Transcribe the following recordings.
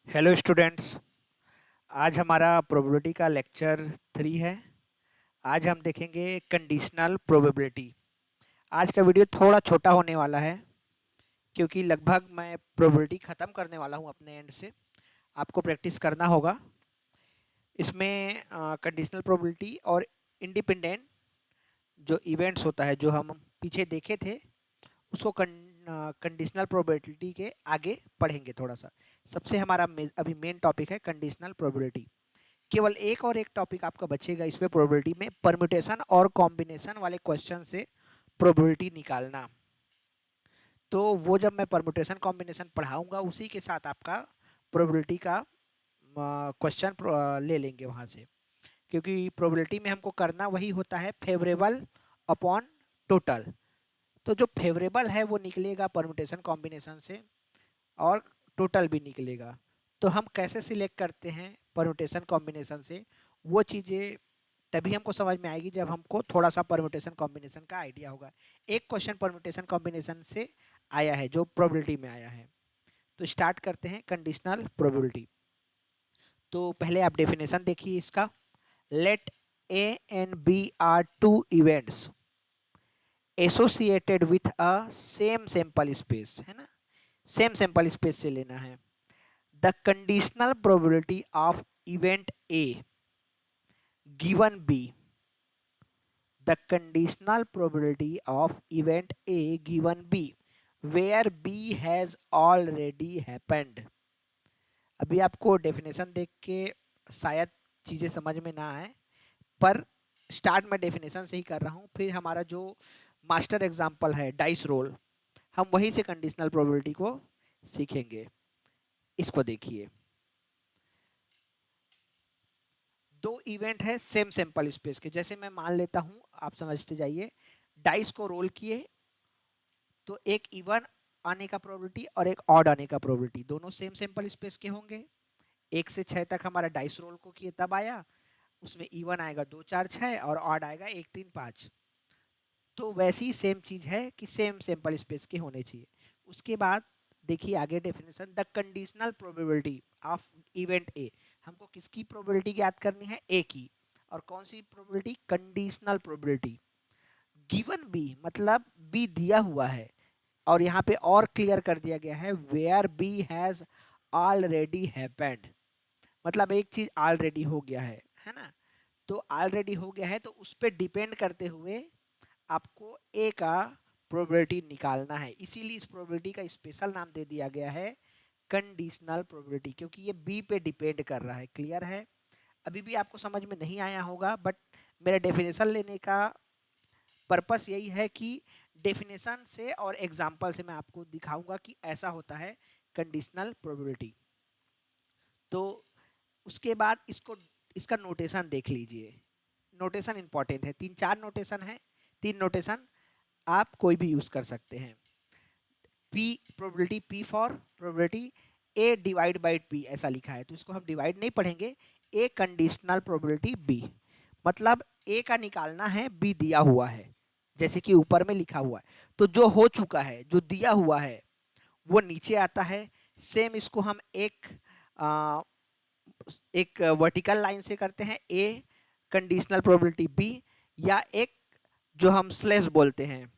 Hello students. आज हमारा probability का लेक्चर 3 है। आज हम देखेंगे कंडीशनल प्रोबेबिलिटी। आज का वीडियो थोड़ा छोटा होने वाला है क्योंकि लगभग मैं प्रोबेबिलिटी ख़त्म करने वाला हूं अपने एंड से। आपको प्रैक्टिस करना होगा इसमें। कंडीशनल प्रोबेबिलिटी और इंडिपेंडेंट जो इवेंट्स होता है जो हम पीछे देखे थे उसको कंडीशनल प्रोबेबिलिटी के आगे पढ़ेंगे थोड़ा सा। सबसे हमारा अभी मेन टॉपिक है कंडीशनल प्रोबेबिलिटी। केवल एक और एक टॉपिक आपका बचेगा इसमें प्रोबेबिलिटी में, परम्यूटेशन और कॉम्बिनेशन वाले क्वेश्चन से प्रोबेबिलिटी निकालना। तो वो जब मैं परम्यूटेशन कॉम्बिनेशन पढ़ाऊंगा उसी के साथ आपका प्रोबेबिलिटी का क्वेश्चन ले लेंगे वहाँ से, क्योंकि प्रोबेबिलिटी में हमको करना वही होता है फेवरेबल अपॉन टोटल। तो जो फेवरेबल है वो निकलेगा परम्यूटेशन कॉम्बिनेशन से और टोटल भी निकलेगा। तो हम कैसे सिलेक्ट करते हैं परम्यूटेशन कॉम्बिनेशन से, वो चीज़ें तभी हमको समझ में आएगी जब हमको थोड़ा सा परम्यूटेशन कॉम्बिनेशन का आइडिया होगा। एक क्वेश्चन परम्यूटेशन कॉम्बिनेशन से आया है जो प्रोबेबिलिटी में आया है। तो स्टार्ट करते हैं कंडीशनल प्रोबेबिलिटी। तो पहले आप डेफिनेशन देखिए इसका। Let A and B are two events associated with a same sample space, है ना। सेम सैंपल स्पेस से लेना है। The conditional probability of event A given B. The conditional probability of event A given B where B has already happened. अभी आपको definition देख के शायद चीज़ें समझ में ना आए, पर स्टार्ट में डेफिनेशन से ही कर रहा हूँ। फिर हमारा जो मास्टर एग्जाम्पल है डाइस रोल, हम वहीं से कंडीशनल प्रोबेबिलिटी को सीखेंगे। इसको देखिए, दो इवेंट है सेम सैंपल स्पेस के। जैसे मैं मान लेता हूं, आप समझते जाइए। डाइस को रोल किए तो एक इवन आने का प्रोबेबिलिटी और एक ऑड आने का प्रोबेबिलिटी, दोनों सेम सैंपल स्पेस के होंगे। 1 से 6 तक हमारा डाइस रोल को किए तब आया, उसमें इवन आएगा 2 4 6 और ऑड आएगा 1 3 5। तो वैसी सेम चीज है कि सेम सैंपल स्पेस के होने चाहिए। उसके बाद देखिए आगे definition, the conditional probability of event A. हमको किसकी प्रोबेबिलिटी याद करनी है? ए की। और कौन सी probability? Conditional probability. Given B मतलब बी दिया हुआ है, और यहाँ पे और क्लियर कर दिया गया है where B has already happened. मतलब एक चीज ऑलरेडी हो गया है ना। तो ऑलरेडी हो गया है तो उस पर डिपेंड करते हुए आपको ए का प्रोबेबिलिटी निकालना है। इसीलिए इस प्रोबेबिलिटी का स्पेशल नाम दे दिया गया है कंडीशनल प्रोबेबिलिटी, क्योंकि ये बी पे डिपेंड कर रहा है। क्लियर है? अभी भी आपको समझ में नहीं आया होगा, बट मेरा डेफिनेशन लेने का पर्पस यही है कि डेफिनेशन से और एग्जाम्पल से मैं आपको दिखाऊंगा कि ऐसा होता है कंडीशनल प्रोबेबिलिटी। तो उसके बाद इसका नोटेशन देख लीजिए। नोटेशन इंपॉर्टेंट है, 3 4 नोटेशन है। 3 नोटेशन आप कोई भी यूज कर सकते हैं। P probability, P for probability A divide by B ऐसा लिखा है, तो इसको हम डिवाइड नहीं पढ़ेंगे। ए कंडीशनल प्रोबेबिलिटी बी, मतलब ए का निकालना है, बी दिया हुआ है जैसे कि ऊपर में लिखा हुआ है। तो जो हो चुका है, जो दिया हुआ है, वो नीचे आता है। सेम इसको हम आ, एक वर्टिकल लाइन से करते हैं, ए कंडीशनल प्रोबेबिलिटी बी, या एक जो हम स्लेश बोलते हैं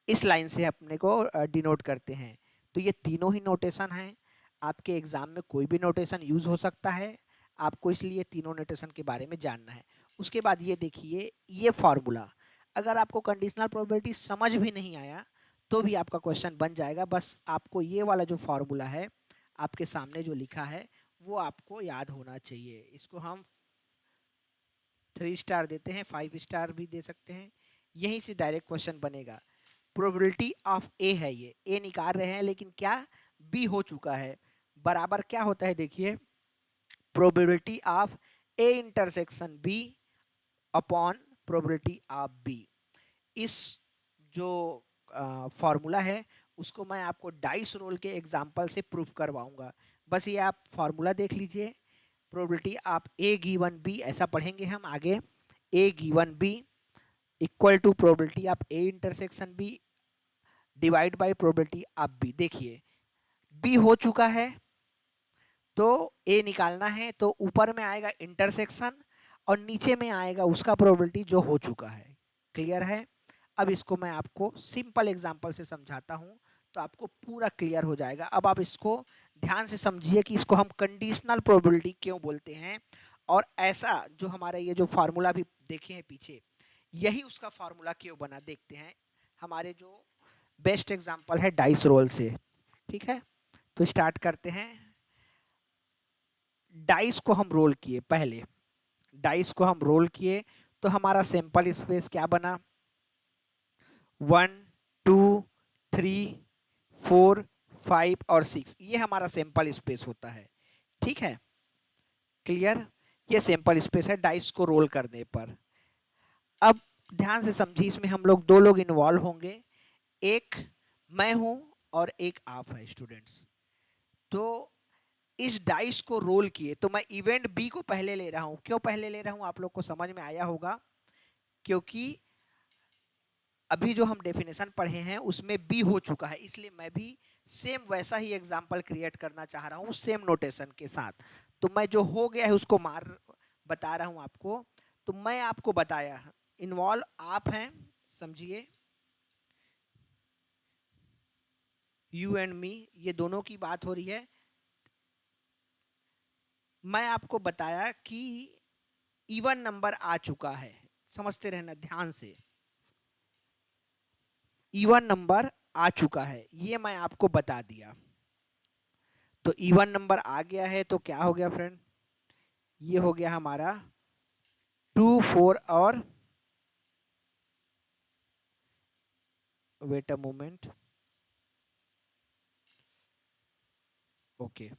इस लाइन से अपने को डिनोट करते हैं। तो ये तीनों ही नोटेशन हैं। आपके एग्जाम में कोई भी नोटेशन यूज हो सकता है, आपको इसलिए तीनों नोटेशन के बारे में जानना है। उसके बाद ये देखिए, ये फॉर्मूला, अगर आपको कंडीशनल प्रोबेबिलिटी समझ भी नहीं आया तो भी आपका क्वेश्चन बन जाएगा। बस आपको ये वाला जो फॉर्मूला है आपके सामने जो लिखा है वो आपको याद होना चाहिए। इसको हम 3 स्टार देते हैं, 5 स्टार भी दे सकते हैं। यहीं से डायरेक्ट क्वेश्चन बनेगा। प्रोबेबिलिटी ऑफ ए है, ये ए निकाल रहे हैं लेकिन क्या बी हो चुका है। बराबर क्या होता है देखिए, probability of A intersection B upon probability of B. इस जो फॉर्मूला है उसको मैं आपको डाइस रोल के एग्जांपल से प्रूफ करवाऊंगा। बस ये आप फॉर्मूला देख लीजिए। Probability of A given B ऐसा पढ़ेंगे हम आगे। A given B equal to probability of A intersection B divide by probability of B. देखिए बी हो चुका है, तो ए निकालना है तो ऊपर में आएगा इंटरसेक्शन और नीचे में आएगा उसका प्रोबेबिलिटी जो हो चुका है। क्लियर है? अब इसको मैं आपको सिंपल एग्जांपल से समझाता हूँ तो आपको पूरा क्लियर हो जाएगा। अब आप इसको ध्यान से समझिए कि इसको हम कंडीशनल प्रोबेबिलिटी क्यों बोलते हैं, और ऐसा जो हमारे ये जो फार्मूला भी देखे हैं पीछे, यही उसका फार्मूला क्यों बना, देखते हैं। हमारे जो बेस्ट एग्जांपल है डाइस रोल से। ठीक है, तो स्टार्ट करते हैं। डाइस को हम रोल किए, पहले डाइस को हम रोल किए तो हमारा सैंपल स्पेस क्या बना, 1 2 3 4 5 और 6, ये हमारा सैंपल स्पेस होता है। ठीक है, क्लियर? ये सैंपल स्पेस है डाइस को रोल करने पर। अब ध्यान से समझिए, इसमें हम लोग दो लोग इन्वॉल्व होंगे, एक मैं हूं और एक आप है स्टूडेंट्स। तो इस डाइस को रोल किए तो मैं इवेंट बी को पहले ले रहा हूं। क्यों पहले ले रहा हूं आप लोग को समझ में आया होगा, क्योंकि अभी जो हम डेफिनेशन पढ़े हैं उसमें बी हो चुका है, इसलिए मैं भी सेम वैसा ही एग्जांपल क्रिएट करना चाह रहा हूं सेम नोटेशन के साथ। तो मैं जो हो गया है उसको बता रहा हूं आपको। तो मैं आपको बताया, इन्वॉल्व आप हैं, समझिए, यू एंड मी, ये दोनों की बात हो रही है। मैं आपको बताया कि इवन नंबर आ चुका है, समझते रहना ध्यान से, इवन नंबर आ चुका है, ये मैं आपको बता दिया। तो इवन नंबर आ गया है तो क्या हो गया फ्रेंड, ये हो गया हमारा 2 4 और wait a moment, okay,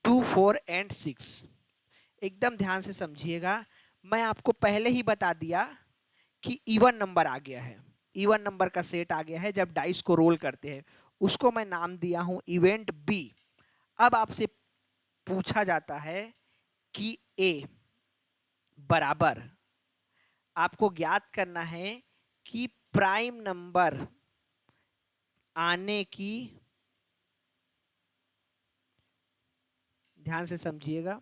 2 4 and 6। एकदम ध्यान से समझिएगा, मैं आपको पहले ही बता दिया कि इवन नंबर आ गया है, इवन नंबर का सेट आ गया है जब डाइस को रोल करते हैं, उसको मैं नाम दिया हूं इवेंट बी। अब आपसे पूछा जाता है कि ए बराबर, आपको ज्ञात करना है कि प्राइम नंबर आने की, ध्यान से समझिएगा,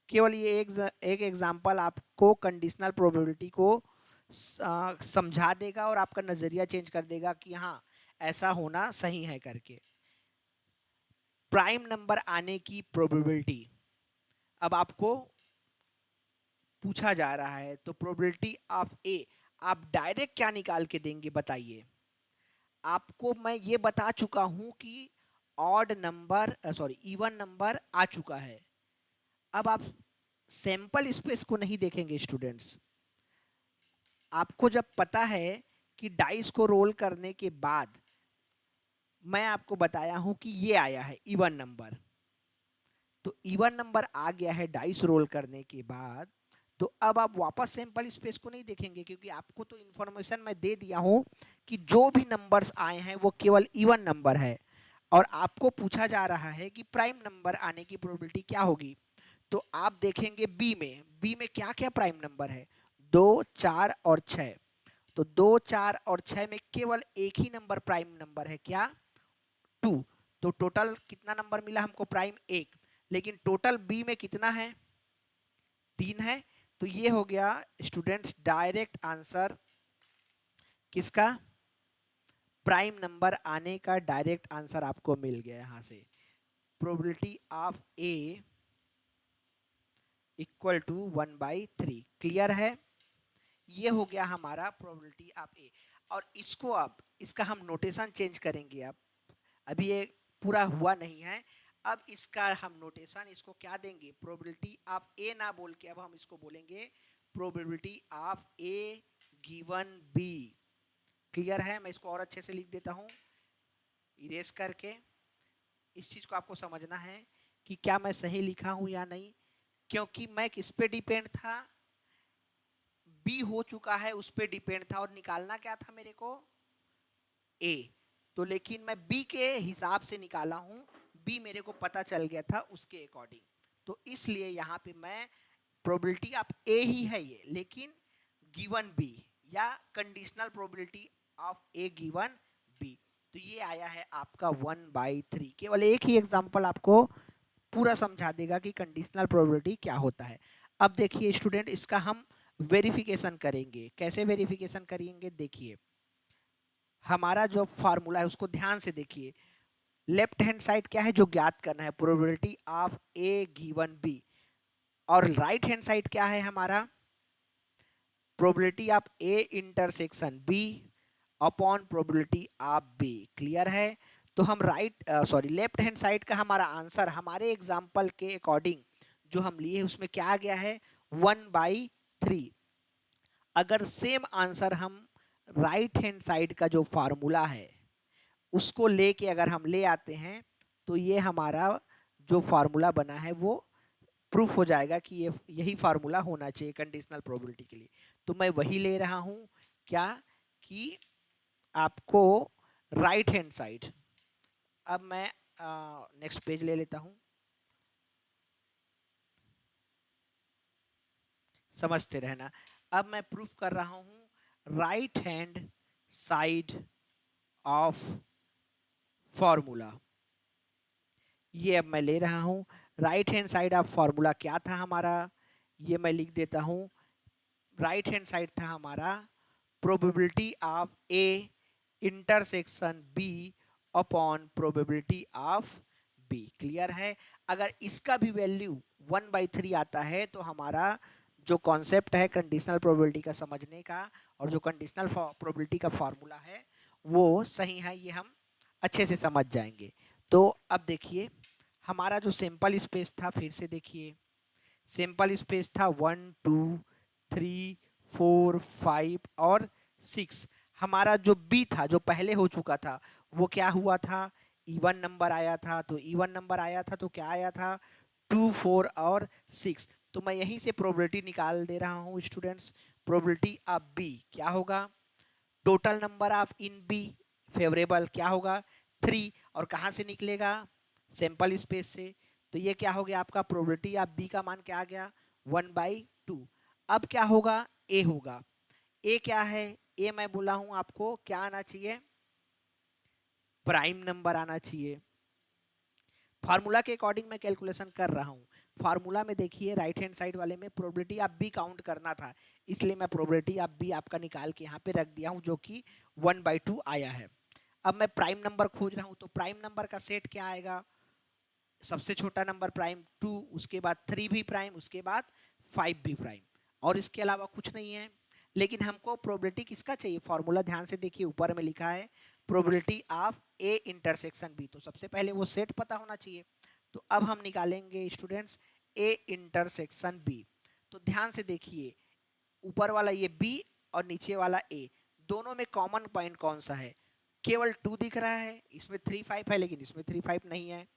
केवल ये एक एग्जांपल आपको कंडीशनल प्रोबेबिलिटी को समझा देगा और आपका नजरिया चेंज कर देगा कि हाँ ऐसा होना सही है करके। प्राइम नंबर आने की प्रोबेबिलिटी अब आपको पूछा जा रहा है, तो प्रोबेबिलिटी ऑफ ए आप डायरेक्ट क्या निकाल के देंगे बताइए। आपको मैं ये बता चुका हूं कि odd number, sorry, even number आ चुका है। अब आप सैंपल स्पेस को नहीं देखेंगे स्टूडेंट्स। आपको जब पता है कि डाइस को रोल करने के बाद मैं आपको बताया हूं कि ये आया है इवन नंबर, तो इवन नंबर आ गया है डाइस रोल करने के बाद, तो अब आप वापस सैंपल स्पेस को नहीं देखेंगे, क्योंकि आपको तो इन्फॉर्मेशन मैं दे दिया हूं कि जो भी नंबर्स आए हैं वो केवल इवन नंबर है, और आपको पूछा जा रहा है कि प्राइम नंबर आने की प्रोबेबिलिटी क्या होगी। तो आप देखेंगे बी में क्या क्या प्राइम नंबर है, 2 4 और 6। तो 2 4 और 6 में केवल एक ही नंबर प्राइम नंबर है, क्या, 2। तो टोटल कितना नंबर मिला हमको, प्राइम 1, लेकिन टोटल बी में कितना है, 3 है। तो ये हो गया स्टूडेंट्स डायरेक्ट आंसर किसका, प्राइम नंबर आने का डायरेक्ट आंसर आपको मिल गया यहां से। Probability of A equal to 1/3। Clear है? ये हो गया हमारा प्रोबेबिलिटी ऑफ ए। और इसको अब इसका हम नोटेशन चेंज करेंगे। अब अभी ये पूरा हुआ नहीं है, अब इसका हम नोटेशन इसको क्या देंगे, प्रोबेबिलिटी ऑफ ए ना बोल के अब हम इसको बोलेंगे probability of A given B. Clear है? मैं इसको और अच्छे से लिख देता हूं इरेज करके। इस चीज को आपको समझना है कि क्या मैं सही लिखा हूं या नहीं, क्योंकि मैं किस पे डिपेंड था, बी हो चुका है उस पे डिपेंड था, और निकालना क्या था मेरे को, ए। तो लेकिन मैं बी के हिसाब से निकाला हूं, बी मेरे को पता चल गया था उसके अकॉर्डिंग। तो इसलिए यहां पे मैं प्रोबेबिलिटी ऑफ ए ही है ये, लेकिन गिवन बी या conditional probability of A given B. तो ये आया है आपका 1/3। केवल एक ही एग्जांपल आपको पूरा समझा देगा कि कंडीशनल प्रोबेबिलिटी क्या होता है। अब देखिए स्टूडेंट, इसका हम वेरिफिकेशन करेंगे। कैसे वेरिफिकेशन करेंगे, देखिए हमारा जो फार्मूला है उसको ध्यान से देखिए। लेफ्ट हैंड साइड क्या है जो ज्ञात करना है, probability of A given B, और राइट हैंड साइड क्या है हमारा, probability of A intersection B upon probability of B. Clear है? तो हम लेफ्ट हैंड साइड का हमारा आंसर हमारे एग्जाम्पल के अकॉर्डिंग जो हम लिए उसमें क्या आ गया है, 1/3। अगर सेम आंसर हम राइट हैंड साइड का जो फार्मूला है उसको लेके अगर हम ले आते हैं तो ये हमारा जो फार्मूला बना है वो प्रूफ हो जाएगा कि ये यही फार्मूला होना चाहिए कंडीशनल प्रोबेबिलिटी के लिए। तो मैं वही ले रहा हूं, क्या कि आपको राइट हैंड साइड। अब मैं नेक्स्ट पेज ले लेता हूं, समझते रहना। अब मैं प्रूफ कर रहा हूं right hand side of formula. ये अब मैं ले रहा हूं right hand side of formula. क्या था हमारा, ये मैं लिख देता हूं। राइट हैंड साइड था हमारा probability of A intersection B upon probability of B. Clear है? अगर इसका भी वैल्यू 1/3 आता है तो हमारा जो कॉन्सेप्ट है कंडीशनल प्रोबेबिलिटी का समझने का और जो कंडीशनल प्रोबेबिलिटी का फॉर्मूला है वो सही है, ये हम अच्छे से समझ जाएंगे। तो अब देखिए हमारा जो सिंपल स्पेस था, फिर से देखिए सिंपल स्पेस था 1 2 3 4 5 और 6। हमारा जो बी था जो पहले हो चुका था वो क्या हुआ था, इवन नंबर आया था। तो इवन नंबर आया था तो क्या आया था, 2 4 और 6। तो मैं यहीं से प्रोबेबिलिटी निकाल दे रहा हूँ स्टूडेंट्स। प्रोबेबिलिटी ऑफ बी क्या होगा, total number of in B favourable क्या होगा, 3। और कहाँ से निकलेगा, सैंपल स्पेस से। तो ये क्या हो गया आपका, प्रोबेबिलिटी ऑफ बी का मान क्या आ गया, 1/2। अब क्या होगा, ए होगा। ए क्या है, ए मैं बोला हूं आपको क्या आना चाहिए, प्राइम नंबर आना चाहिए। फार्मूला के अकॉर्डिंग मैं कैलकुलेशन कर रहा हूँ। फार्मूला में देखिए राइट हैंड साइड वाले में प्रोबेबिलिटी ऑफ बी काउंट करना था, इसलिए मैं प्रोबेबिलिटी ऑफ बी आपका निकाल के यहाँ पे रख दिया हूँ जो कि 1/2 आया है। अब मैं प्राइम नंबर खोज रहा हूँ तो प्राइम नंबर का सेट क्या आएगा, सबसे छोटा नंबर प्राइम 2, उसके बाद 3 भी प्राइम, उसके बाद 5 भी प्राइम, और इसके अलावा कुछ नहीं है। लेकिन हमको प्रोबेबिलिटी किसका चाहिए, फॉर्मूला ध्यान से देखिए ऊपर में लिखा है probability of A intersection B. तो सबसे पहले वो सेट पता होना चाहिए। तो अब हम निकालेंगे स्टूडेंट्स ए इंटरसेक्शन बी। तो ध्यान से देखिए ऊपर वाला ये बी और नीचे वाला ए, दोनों में कॉमन पॉइंट कौन सा है, केवल 2 दिख रहा है। इसमें 3 5 है लेकिन इसमें 3 5 नहीं है।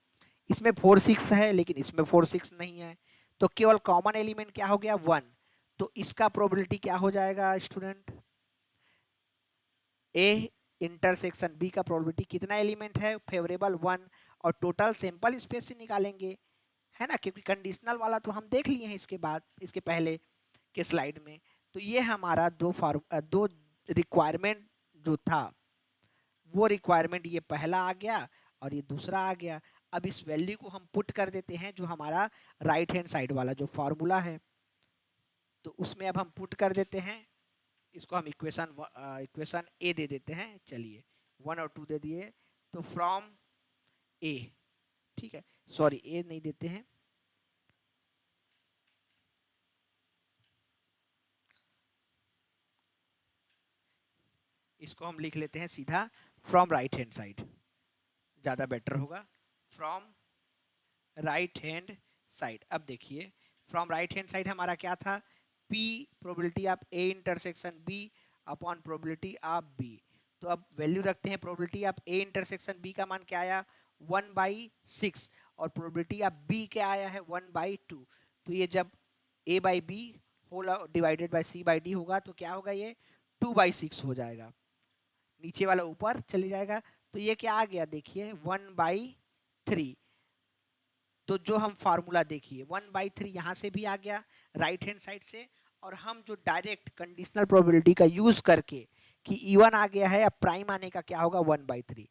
इसमें 4 6 है लेकिन इसमें 4 6 नहीं है। तो केवल कॉमन एलिमेंट क्या हो गया, 1। तो इसका प्रोबेबिलिटी क्या हो जाएगा स्टूडेंट, ए इंटरसेक्शन बी का प्रोबेबिलिटी कितना एलिमेंट है, फेवरेबल 1। और टोटल सैंपल स्पेस से निकालेंगे, है ना, क्योंकि कंडीशनल वाला तो हम देख लिए हैं इसके बाद, इसके पहले के स्लाइड में। तो ये हमारा दो रिक्वायरमेंट जो था वो रिक्वायरमेंट ये पहला आ गया और ये दूसरा आ गया। अब इस वैल्यू को हम पुट कर देते हैं जो हमारा राइट हैंड साइड वाला जो फॉर्मूला है, तो उसमें अब हम पुट कर देते हैं। इसको हम इक्वेशन ए दे देते हैं। चलिए 1 और 2 दे दिए, तो फ्रॉम ए, ठीक है, सॉरी ए नहीं देते हैं, इसको हम लिख लेते हैं सीधा फ्रॉम राइट हैंड साइड, ज़्यादा बेटर होगा। From right hand side. अब देखिए फ्रॉम राइट हैंड साइड हमारा क्या था, P probability of A intersection B upon probability of B। तो अब वैल्यू रखते हैं, probability of A intersection B का मान क्या आया, 1/6, और प्रोबेबिलिटी ऑफ B क्या आया है, 1/2। तो ये जब A/B whole divided by C/D होगा तो क्या होगा, ये 2/6 हो जाएगा, नीचे वाला ऊपर चले जाएगा। तो ये क्या आ गया, देखिए 1/3। तो जो हम फार्मूला देखिए 1/3 यहाँ से भी आ गया राइट हैंड साइड से, और हम जो डायरेक्ट कंडीशनल प्रोबेबिलिटी का यूज करके कि इवन आ गया है, अब प्राइम आने का क्या होगा 1/3।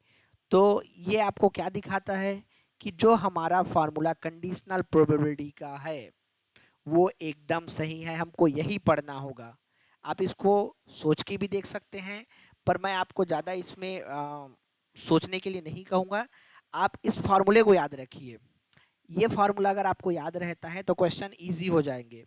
तो ये आपको क्या दिखाता है कि जो हमारा फार्मूला कंडीशनल प्रोबेबिलिटी का है वो एकदम सही है, हमको यही पढ़ना होगा। आप इसको सोच के भी देख सकते हैं, पर मैं आपको ज़्यादा इसमें सोचने के लिए नहीं कहूँगा। आप इस फार्मूले को याद रखिए। ये फार्मूला अगर आपको याद रहता है तो क्वेश्चन इजी हो जाएंगे।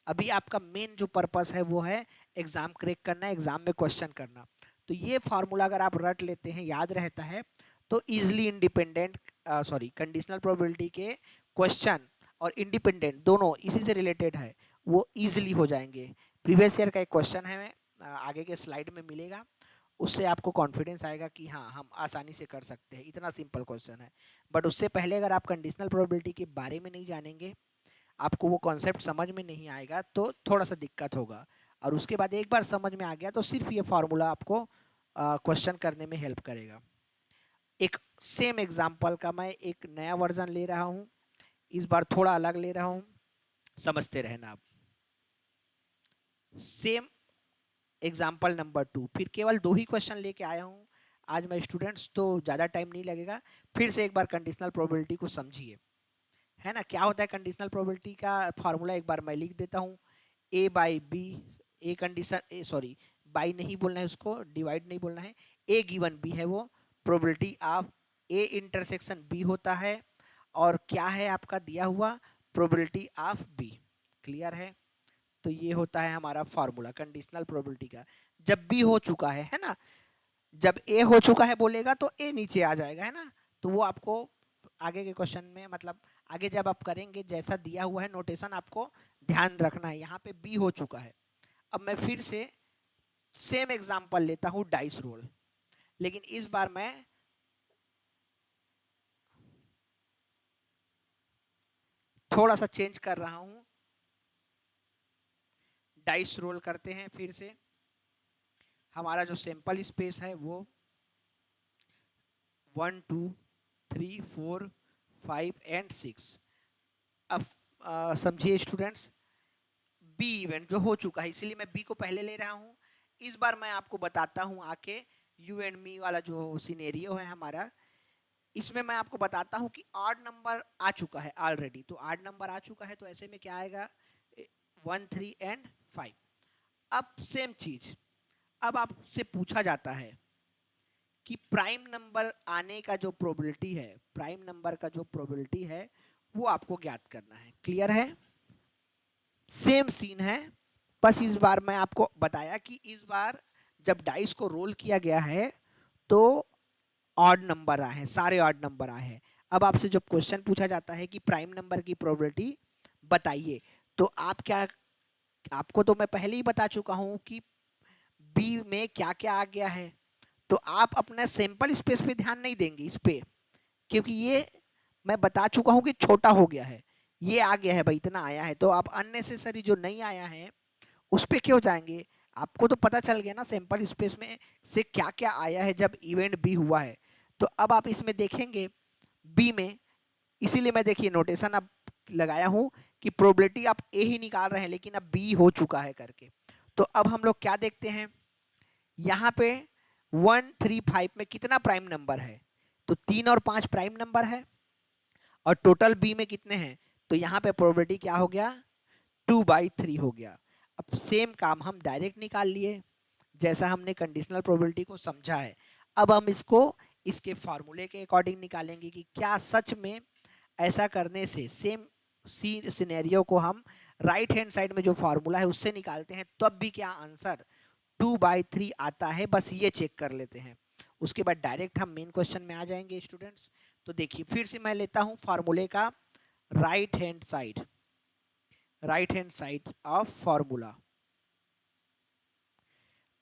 अभी आपका मेन जो पर्पस है वो है एग्जाम क्रैक करना, एग्जाम में क्वेश्चन करना। तो ये फार्मूला अगर आप रट लेते हैं, याद रहता है, तो इजिली इंडिपेंडेंट कंडीशनल प्रोबेबिलिटी के क्वेश्चन और इंडिपेंडेंट दोनों इसी से रिलेटेड है, वो इजिली हो जाएंगे। प्रीवियस ईयर का एक क्वेश्चन है, आगे के स्लाइड में मिलेगा, उससे आपको कॉन्फिडेंस आएगा कि हाँ हम आसानी से कर सकते हैं, इतना सिंपल क्वेश्चन है। बट उससे पहले अगर आप कंडीशनल प्रोबेबिलिटी के बारे में नहीं जानेंगे, आपको वो कॉन्सेप्ट समझ में नहीं आएगा, तो थोड़ा सा दिक्कत होगा। और उसके बाद एक बार समझ में आ गया तो सिर्फ ये फार्मूला आपको क्वेश्चन करने में हेल्प करेगा। एक सेम एग्जांपल का मैं एक नया वर्जन ले रहा हूँ, इस बार थोड़ा अलग ले रहा हूँ, समझते रहना आप। सेम एग्जाम्पल नंबर 2, फिर केवल 2 ही क्वेश्चन लेके आया हूँ आज मैं स्टूडेंट्स, तो ज़्यादा टाइम नहीं लगेगा। फिर से एक बार कंडीशनल प्रोबेबिलिटी को समझिए, है ना। क्या होता है कंडीशनल प्रोबेबिलिटी का फार्मूला, एक बार मैं लिख देता हूँ। A by B, A condition sorry by नहीं बोलना है, उसको डिवाइड नहीं बोलना है, ए गिवन बी है वो probability of A intersection B होता है, और क्या है आपका दिया हुआ प्रोबेबिलिटी ऑफ बी। क्लियर है। तो ये होता है हमारा फार्मूला कंडीशनल प्रोबेबिलिटी का। जब बी हो चुका है ना, जब ए हो चुका है बोलेगा तो ए नीचे आ जाएगा, है ना। तो वो आपको आगे के क्वेश्चन में, मतलब आगे जब आप करेंगे, जैसा दिया हुआ है नोटेशन आपको ध्यान रखना है। यहाँ पे बी हो चुका है। अब मैं फिर से सेम एग्जांपल लेता हूँ, डाइस रोल, लेकिन इस बार मैं थोड़ा सा चेंज कर रहा हूँ। डाइस रोल करते हैं फिर से। हमारा जो सैंपल स्पेस है वो 1 2 3 4 5 एंड 6। अब समझिए स्टूडेंट्स, बी इवेंट जो हो चुका है, इसीलिए मैं बी को पहले ले रहा हूँ। इस बार मैं आपको बताता हूँ आके, यू एंड मी वाला जो सिनेरियो है हमारा, इसमें मैं आपको बताता हूँ कि आड नंबर आ चुका है ऑलरेडी। तो आड नंबर आ चुका है तो ऐसे में क्या आएगा 1 3 एंड 5। अब सेम चीज, अब आपसे पूछा जाता है कि प्राइम नंबर आने का जो प्रोबेबिलिटी है, प्राइम नंबर का जो प्रोबेबिलिटी है वो आपको ज्ञात करना है। क्लियर है। सेम सीन है, बस इस बार मैं आपको बताया कि इस बार जब डाइस को रोल किया गया है तो ऑड नंबर आए हैं, सारे ऑड नंबर आए हैं। अब आपसे जब क्वेश्चन पूछा जाता है कि प्राइम नंबर की प्रोबेबिलिटी बताइए, तो आप क्या, आपको तो मैं पहले ही बता चुका हूं कि बी में क्या क्या आ गया है। तो आप अपना सैंपल स्पेस पे ध्यान नहीं देंगे इस पे, क्योंकि ये मैं बता चुका हूं कि छोटा हो गया है, ये आ गया है भाई, इतना आया है। तो आप अननेसेसरी जो नहीं आया है उस पे क्यों जाएंगे। आपको तो पता चल गया ना सैंपल स्पेस में से क्या क्या आया है जब इवेंट बी हुआ है। तो अब आप इसमें देखेंगे बी में, इसीलिए मैं देखिए नोटेशन अब लगाया हूं कि प्रोबेबिलिटी आप ए ही निकाल रहे हैं लेकिन अब बी हो चुका है करके। तो अब हम लोग क्या देखते हैं, यहाँ पे 1 3 5 में कितना प्राइम नंबर है, तो 3 और 5 प्राइम नंबर है, और टोटल बी में कितने हैं, तो यहाँ पे प्रोबेबिलिटी क्या हो गया 2/3 हो गया। अब सेम काम हम डायरेक्ट निकाल लिए जैसा हमने कंडीशनल प्रोबेबिलिटी को समझा है। अब हम इसको इसके फार्मूले के अकॉर्डिंग निकालेंगे कि क्या सच में ऐसा करने से सेम सिनेरियो को हम राइट हैंड साइड में जो फार्मूला है उससे निकालते हैं तब भी क्या आंसर 2/3 आता है। बस ये चेक कर लेते हैं, उसके बाद डायरेक्ट हम मेन क्वेश्चन में आ जाएंगे स्टूडेंट्स। तो देखिए फिर से मैं लेता हूं फार्मूले का right hand side, right hand side of formula.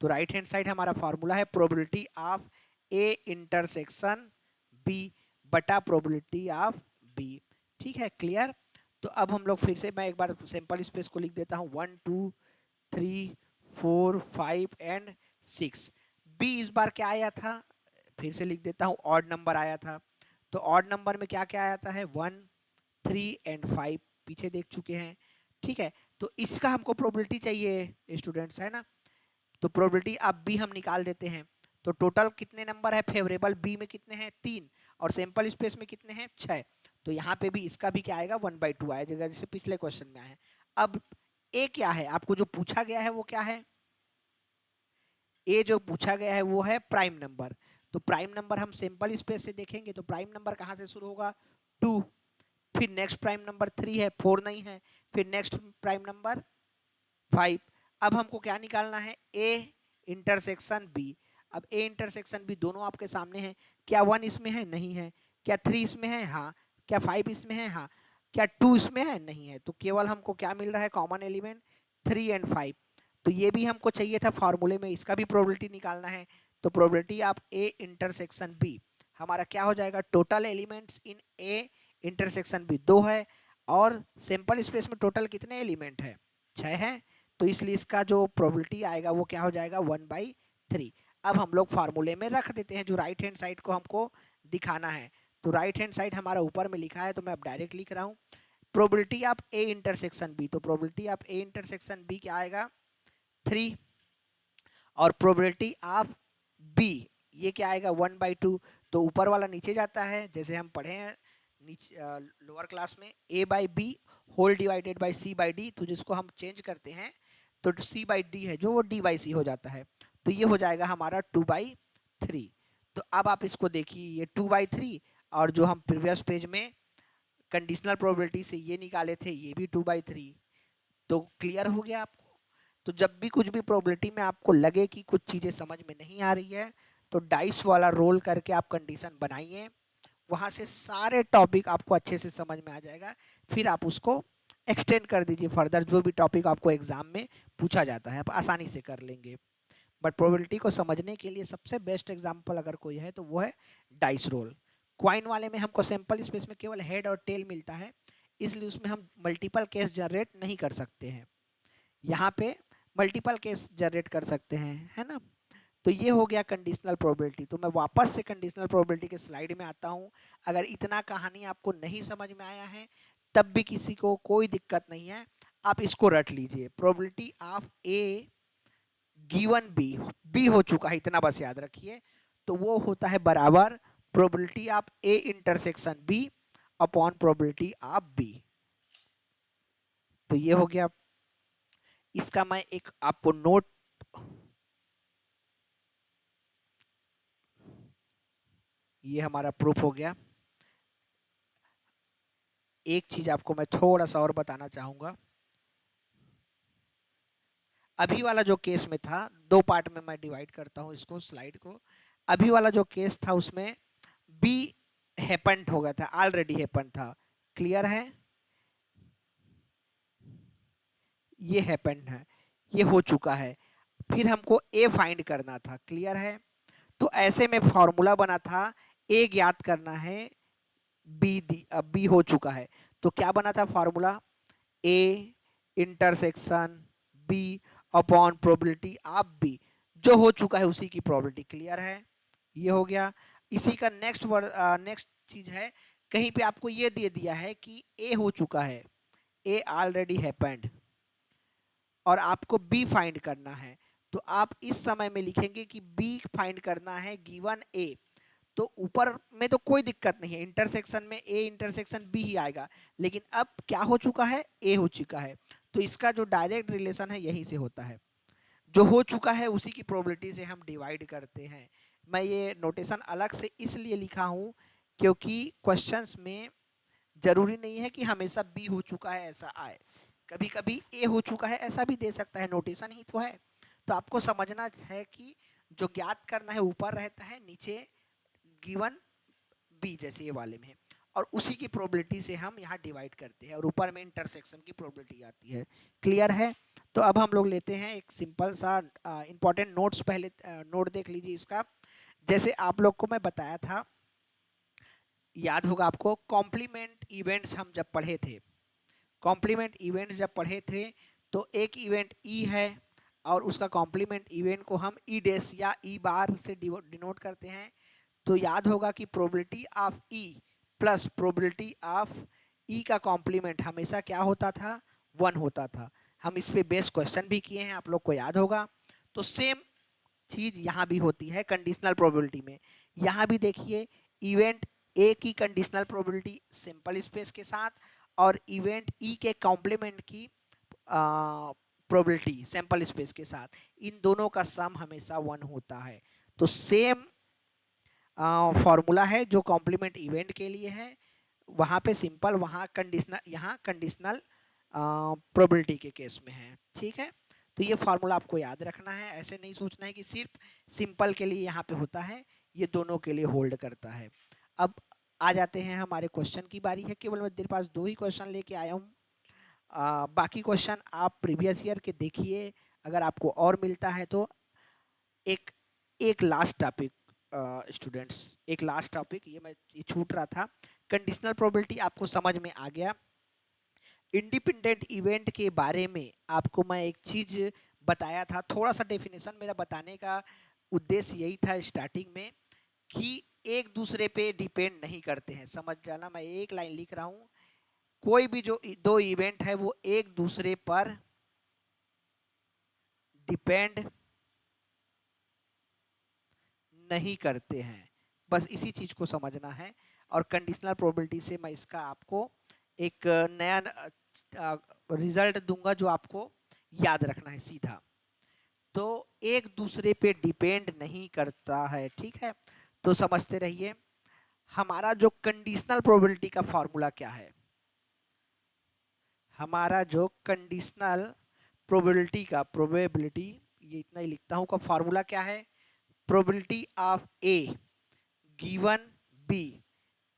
तो राइट हैंड साइड हमारा फार्मूला है probability of A intersection B बटा प्रोबेबिलिटी ऑफ बी। ठीक है, क्लियर। तो अब हम लोग फिर से, मैं एक बार सैंपल स्पेस को लिख देता हूँ 1 2 3 4 5 एंड 6। बी इस बार क्या आया था, फिर से लिख देता हूँ, ऑड नंबर आया था। तो ऑड नंबर में क्या क्या आया था है 1 3 एंड 5, पीछे देख चुके हैं। ठीक है, तो इसका हमको प्रोबेबिलिटी चाहिए स्टूडेंट्स, है ना। तो प्रोबेबिलिटी ऑफ बी हम निकाल देते हैं। तो टोटल कितने नंबर है फेवरेबल, बी में कितने हैं 3 और सैंपल स्पेस में कितने हैं 6। तो यहाँ पे भी इसका भी क्या आएगा 1/2 आएगा, जैसे पिछले क्वेश्चन में आया है। अब ए क्या है, आपको जो पूछा गया है वो क्या है, ए जो पूछा गया है वो है प्राइम नंबर। तो प्राइम नंबर हम सैंपल स्पेस से देखेंगे तो प्राइम नंबर कहाँ से शुरू होगा 2, फिर नेक्स्ट प्राइम नंबर 3 है, 4 नहीं है, फिर नेक्स्ट प्राइम नंबर 5। अब हमको क्या निकालना है, ए इंटरसेक्शन बी। अब ए इंटरसेक्शन बी दोनों आपके सामने हैं, क्या 1 इसमें है, नहीं है, क्या 3 इसमें है, हाँ, क्या 5 इसमें है, हाँ, क्या 2 इसमें है, नहीं है। तो केवल हमको क्या मिल रहा है कॉमन एलिमेंट 3 एंड 5। तो ये भी हमको चाहिए था फॉर्मूले में, इसका भी प्रोबेबिलिटी निकालना है। तो probability of A intersection B हमारा क्या हो जाएगा, total elements in A intersection B 2 है और सैंपल स्पेस में टोटल कितने एलिमेंट है 6 है। तो इसलिए इसका जो प्रोबेबिलिटी आएगा वो क्या हो जाएगा 1/3। अब हम लोग फार्मूले में रख देते हैं जो राइट हैंड साइड को हमको दिखाना है। तो राइट हैंड साइड हमारा ऊपर में लिखा है तो मैं अब डायरेक्ट लिख रहा हूँ probability of A intersection B. तो probability of A intersection B क्या आएगा 3 और प्रोबेबिलिटी ऑफ बी ये क्या आएगा 1/2। तो ऊपर वाला नीचे जाता है, जैसे हम पढ़े हैं नीचे लोअर क्लास में a/b whole divided by c/d। तो जिसको हम चेंज करते हैं तो c/d है जो वो d/c हो जाता है। तो ये हो जाएगा हमारा 2/3। तो अब आप इसको देखिए ये 2/3 और जो हम प्रीवियस पेज में कंडीशनल प्रोबेबिलिटी से ये निकाले थे ये भी 2/3। तो क्लियर हो गया आपको। तो जब भी कुछ भी प्रोबेबिलिटी में आपको लगे कि कुछ चीज़ें समझ में नहीं आ रही है तो डाइस वाला रोल करके आप कंडीशन बनाइए, वहाँ से सारे टॉपिक आपको अच्छे से समझ में आ जाएगा। फिर आप उसको एक्सटेंड कर दीजिए फर्दर, जो भी टॉपिक आपको एग्जाम में पूछा जाता है आप आसानी से कर लेंगे। बट प्रोबेबिलिटी को समझने के लिए सबसे बेस्ट एग्जाम्पल अगर कोई है तो वो है डाइस रोल। क्वाइन वाले में हमको सैंपल स्पेस में केवल हेड और टेल मिलता है, इसलिए उसमें हम मल्टीपल केस जनरेट नहीं कर सकते हैं। यहाँ पे मल्टीपल केस जनरेट कर सकते हैं, है ना। तो ये हो गया कंडीशनल प्रोबेबिलिटी। तो मैं वापस से कंडीशनल प्रोबेबिलिटी के स्लाइड में आता हूँ। अगर इतना कहानी आपको नहीं समझ में आया है तब भी किसी को कोई दिक्कत नहीं है, आप इसको रट लीजिए। Probability of A given B, B हो चुका है इतना बस याद रखिए, तो वो होता है बराबर probability of A intersection B upon probability of B. तो ये हो गया। इसका मैं एक आपको नोट, ये हमारा प्रूफ हो गया। एक चीज आपको मैं थोड़ा सा और बताना चाहूंगा। अभी वाला जो केस में था, दो पार्ट में मैं डिवाइड करता हूं इसको स्लाइड को। अभी वाला जो केस था उसमें बी हैपेंड हो गया था, ऑलरेडी हैपेंड था, क्लियर है, ये हैपेंड है, ये हो चुका है। फिर हमको ए फाइंड करना था, क्लियर है। तो ऐसे में फॉर्मूला बना था ए ज्ञात करना है, बी बी हो चुका है। तो क्या बना था formula, A intersection B upon probability of B, जो हो चुका है उसी की प्रोबेबिलिटी, क्लियर है, ये हो गया। इसी का नेक्स्ट चीज है, कहीं पे आपको ये दे दिया है कि ए हो चुका है, ए ऑलरेडी हैपेंड, और आपको बी फाइंड करना है। तो आप इस समय में लिखेंगे कि बी फाइंड करना है गिवन ए। तो ऊपर में तो कोई दिक्कत नहीं है, इंटरसेक्शन में ए इंटरसेक्शन बी ही आएगा, लेकिन अब क्या हो चुका है, ए हो चुका है। तो इसका जो डायरेक्ट रिलेशन है यहीं से होता है, जो हो चुका है उसी की प्रोबेबिलिटी से हम डिवाइड करते हैं। मैं ये नोटेशन अलग से इसलिए लिखा हूँ क्योंकि क्वेश्चंस में जरूरी नहीं है कि हमेशा बी हो चुका है ऐसा आए, कभी कभी ए हो चुका है ऐसा भी दे सकता है, नोटेशन ही तो है। तो आपको समझना है कि जो ज्ञात करना है ऊपर रहता है, नीचे गिवन बी जैसे ये वाले में, और उसी की प्रोबेबिलिटी से हम यहाँ डिवाइड करते हैं और ऊपर में इंटरसेक्शन की प्रोबेबिलिटी आती है, क्लियर है। तो अब हम लोग लेते हैं एक सिंपल सा इंपॉर्टेंट नोट्स, पहले नोट देख लीजिए इसका। जैसे आप लोग को मैं बताया था, याद होगा आपको, कॉम्प्लीमेंट इवेंट्स हम जब पढ़े थे, कॉम्प्लीमेंट इवेंट्स जब पढ़े थे तो एक इवेंट ई है और उसका कॉम्प्लीमेंट इवेंट को हम ई डैश या ई बार से डिनोट करते हैं। तो याद होगा कि probability of E plus probability of E का कॉम्प्लीमेंट हमेशा क्या होता था, 1 होता था। हम इस पे बेस क्वेश्चन भी किए हैं, आप लोग को याद होगा। तो सेम चीज यहाँ भी होती है कंडीशनल प्रोबेबिलिटी में। यहाँ भी देखिए इवेंट ए की कंडीशनल प्रोबेबिलिटी सिंपल स्पेस के साथ और इवेंट ई के कॉम्प्लीमेंट की प्रोबेबिलिटी सैंपल स्पेस के साथ, इन दोनों का सम हमेशा 1 होता है। तो सेम फॉर्मूला है जो कॉम्प्लीमेंट इवेंट के लिए है, वहाँ पे सिंपल, वहाँ कंडीशनल, यहाँ कंडीशनल प्रोबेबिलिटी के केस में है। ठीक है, तो ये फार्मूला आपको याद रखना है, ऐसे नहीं सोचना है कि सिर्फ सिंपल के लिए यहाँ पे होता है, ये दोनों के लिए होल्ड करता है। अब आ जाते हैं हमारे क्वेश्चन की बारी है। केवल मैं तेरे पास 2 ही क्वेश्चन लेके आया हूँ, बाकी क्वेश्चन आप प्रीवियस ईयर के देखिए, अगर आपको और मिलता है तो। एक एक लास्ट टॉपिक स्टूडेंट्स, एक लास्ट टॉपिक, ये छूट रहा था। कंडीशनल प्रोबेबिलिटी आपको समझ में आ गया। इंडिपेंडेंट इवेंट के बारे में आपको मैं एक चीज बताया था, थोड़ा सा डेफिनेशन मेरा बताने का उद्देश्य यही था स्टार्टिंग में कि एक दूसरे पे डिपेंड नहीं करते हैं। समझ जाना, मैं एक लाइन लिख रहा हूँ, कोई भी जो दो इवेंट है वो एक दूसरे पर डिपेंड नहीं करते हैं, बस इसी चीज को समझना है। और कंडीशनल प्रोबेबिलिटी से मैं इसका आपको एक नया रिजल्ट दूंगा जो आपको याद रखना है सीधा। तो एक दूसरे पे डिपेंड नहीं करता है, ठीक है, तो समझते रहिए। हमारा जो कंडीशनल प्रोबेबिलिटी का फॉर्मूला क्या है, हमारा जो कंडीशनल प्रोबेबिलिटी, ये इतना ही लिखता हूं, का फॉर्मूला क्या है, probability of A given B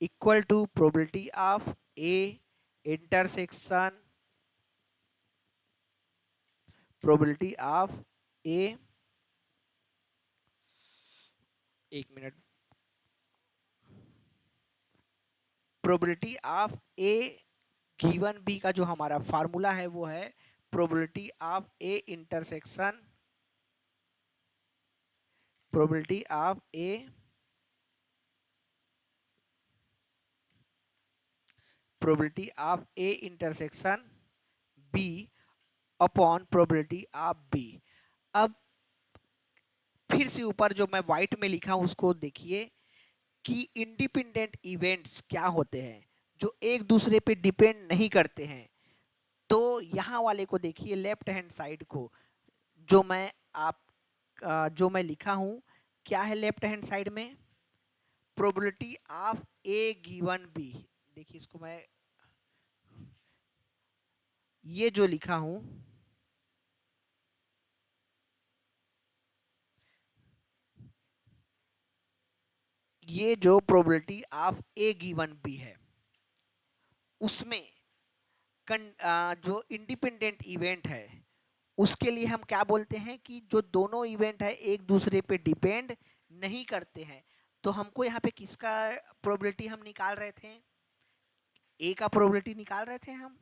equal to probability of A intersection probability of A, एक minute, probability of A given B का जो हमारा फार्मूला है वो है probability of A intersection probability of A probability of A intersection B upon probability of B. अब फिर से ऊपर जो मैं व्हाइट में लिखा हूं उसको देखिए कि इंडिपेंडेंट इवेंट्स क्या होते हैं जो एक दूसरे पे डिपेंड नहीं करते हैं। तो यहाँ वाले को देखिए, लेफ्ट हैंड साइड को, जो मैं आप जो मैं लिखा हूं, क्या है लेफ्ट हैंड साइड में, probability of A given B. देखिए इसको मैं ये जो लिखा हूं, ये जो probability of A given B है उसमें जो इंडिपेंडेंट इवेंट है उसके लिए हम क्या बोलते हैं कि जो दोनों इवेंट है एक दूसरे पे डिपेंड नहीं करते हैं। तो हमको यहाँ पे किसका प्रोबेबिलिटी हम निकाल रहे थे, ए का प्रोबेबिलिटी निकाल रहे थे हम,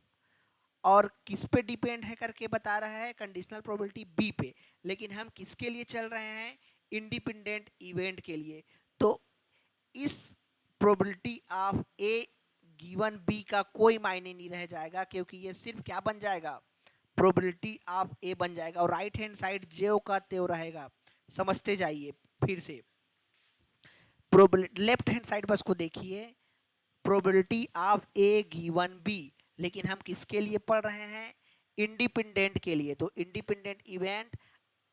और किस पे डिपेंड है करके बता रहा है कंडीशनल प्रोबेबिलिटी बी पे, लेकिन हम किसके लिए चल रहे हैं, इंडिपेंडेंट इवेंट के लिए। तो इस probability of A given B का कोई मायने नहीं रह जाएगा, क्योंकि ये सिर्फ क्या बन जाएगा, प्रोबेबिलिटी ऑफ ए बन जाएगा, और राइट हैंड साइड ज्यों का त्यों रहेगा। समझते जाइए फिर से, प्रोबेबिलिटी लेफ्ट हैंड साइड बस को देखिए, probability of A given B, लेकिन हम किसके लिए पढ़ रहे हैं, इंडिपेंडेंट के लिए। तो इंडिपेंडेंट इवेंट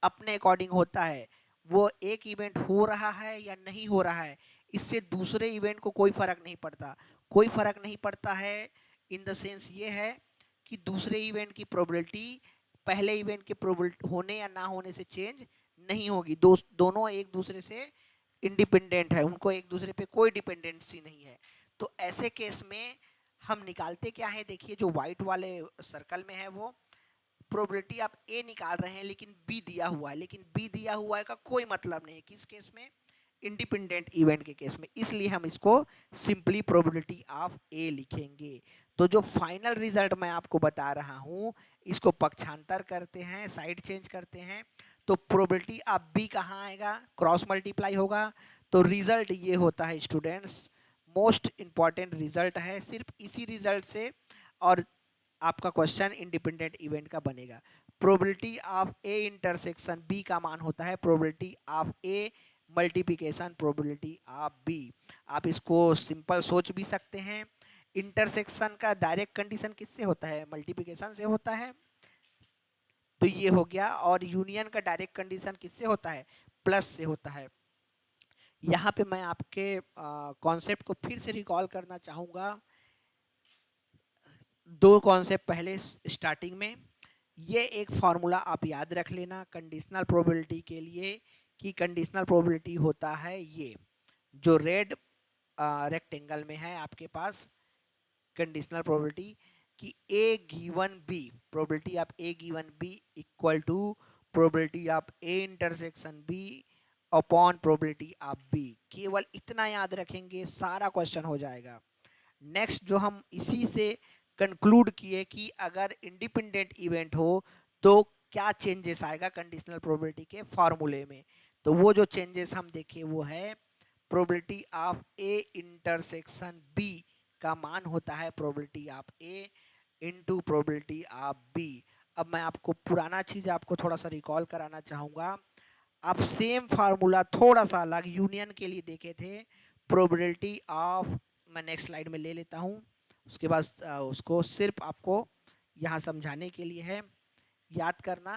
अपने अकॉर्डिंग होता है, वो एक इवेंट हो रहा है या नहीं हो रहा है इससे दूसरे इवेंट को कोई फर्क नहीं पड़ता। कोई फर्क नहीं पड़ता है इन द सेंस ये है कि दूसरे इवेंट की प्रोबेबिलिटी पहले इवेंट के प्रोबेबिलिटी होने या ना होने से चेंज नहीं होगी। दोनों एक दूसरे से इंडिपेंडेंट है, उनको एक दूसरे पे कोई डिपेंडेंसी नहीं है। तो ऐसे केस में हम निकालते क्या है, देखिए जो व्हाइट वाले सर्कल में है वो प्रोबेबिलिटी आप ए निकाल रहे हैं लेकिन बी दिया हुआ है, लेकिन बी दिया हुआ है का कोई मतलब नहीं है किस केस में, इंडिपेंडेंट इवेंट के केस में, इसलिए हम इसको सिंपली प्रोबेबिलिटी ऑफ ए लिखेंगे। तो जो फाइनल रिजल्ट मैं आपको बता रहा हूं इसको पक्षांतर करते हैं, साइड चेंज करते हैं, तो प्रोबेबिलिटी ऑफ बी कहाँ आएगा, क्रॉस मल्टीप्लाई होगा। तो रिजल्ट ये होता है स्टूडेंट्स, मोस्ट इंपॉर्टेंट रिजल्ट है, सिर्फ इसी रिजल्ट से और आपका क्वेश्चन इंडिपेंडेंट इवेंट का बनेगा। Probability of A intersection B का मान होता है probability of A multiplication probability of B. आप इसको सिंपल सोच भी सकते हैं। इंटरसेक्शन का डायरेक्ट कंडीशन किससे होता है? मल्टीप्लिकेशन से होता है, तो ये हो गया। और यूनियन का डायरेक्ट कंडीशन किससे होता है? प्लस से होता है। यहाँ पे मैं आपके कॉन्सेप्ट को फिर से रिकॉल करना चाहूँगा। दो कॉन्सेप्ट पहले स्टार्टिंग में, ये एक फॉर्मूला आप याद रख लेना कंडीशनल प्रोबेबिलिटी के लिए, कि कंडीशनल प्रोबेबिलिटी होता है ये जो रेड रेक्टेंगल में है आपके पास कंडीशनल प्रोबेबिलिटी, कि A given B, probability of A given B equal to probability of A intersection B upon probability of B. केवल इतना याद रखेंगे, सारा क्वेश्चन हो जाएगा। नेक्स्ट जो हम इसी से कंक्लूड किए कि अगर इंडिपेंडेंट इवेंट हो तो क्या चेंजेस आएगा कंडीशनल प्रोबेबिलिटी के फॉर्मूले में, तो वो जो चेंजेस हम देखे वो है probability of A intersection B का मान होता है probability of A into probability of B. अब मैं आपको पुराना चीज़ आपको थोड़ा सा रिकॉल कराना चाहूँगा। आप सेम फार्मूला थोड़ा सा अलग यूनियन के लिए देखे थे, प्रोबेबिलिटी ऑफ, मैं नेक्स्ट स्लाइड में ले लेता हूँ, उसके बाद उसको सिर्फ आपको यहाँ समझाने के लिए है, याद करना।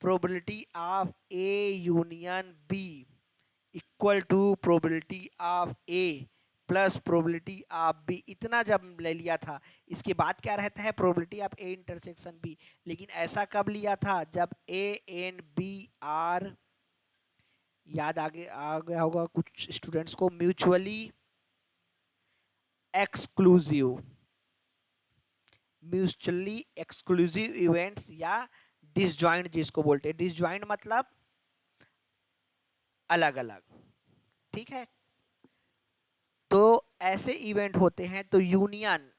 Probability of A union B equal to probability of A plus probability of B, इतना जब ले लिया था। इसके बाद क्या रहता है? Probability of A intersection B. लेकिन ऐसा कब लिया था? जब ए एंड बी आर, याद आगे आ गया होगा कुछ स्टूडेंट्स को, mutually exclusive, mutually exclusive events या डिसजॉइंट जिसको बोलते हैं। डिसजॉइंट मतलब अलग अलग, ठीक है। तो ऐसे इवेंट होते हैं तो यूनियन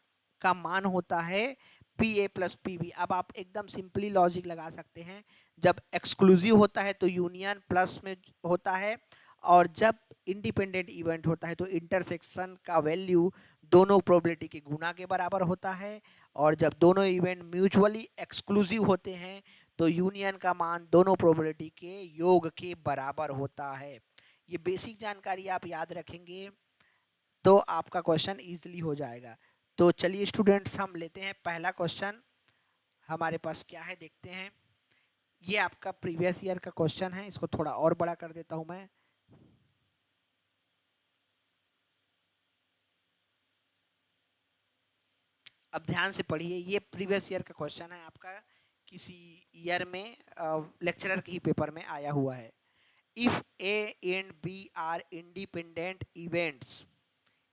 का मान होता है P A plus P B. अब आप एकदम सिंपली लॉजिक लगा सकते हैं, जब एक्सक्लूसिव होता है तो यूनियन प्लस में होता है, और जब इंडिपेंडेंट इवेंट होता है तो इंटरसेक्शन का वैल्यू दोनों प्रोबेबिलिटी के गुना के बराबर होता है, और जब दोनों इवेंट म्यूचुअली एक्सक्लूसिव होते हैं तो यूनियन का मान दोनों प्रोबेबिलिटी के योग के बराबर होता है। ये बेसिक जानकारी आप याद रखेंगे तो आपका क्वेश्चन इजीली हो जाएगा। तो चलिए स्टूडेंट्स, हम लेते हैं पहला क्वेश्चन। हमारे पास क्या है देखते हैं। ये आपका प्रीवियस ईयर का क्वेश्चन है, इसको थोड़ा और बड़ा कर देता हूं मैं। अब ध्यान से पढ़िए, ये प्रीवियस ईयर का क्वेश्चन है आपका, किसी ईयर में लेक्चरर के ही पेपर में आया हुआ है। If A and B are independent events,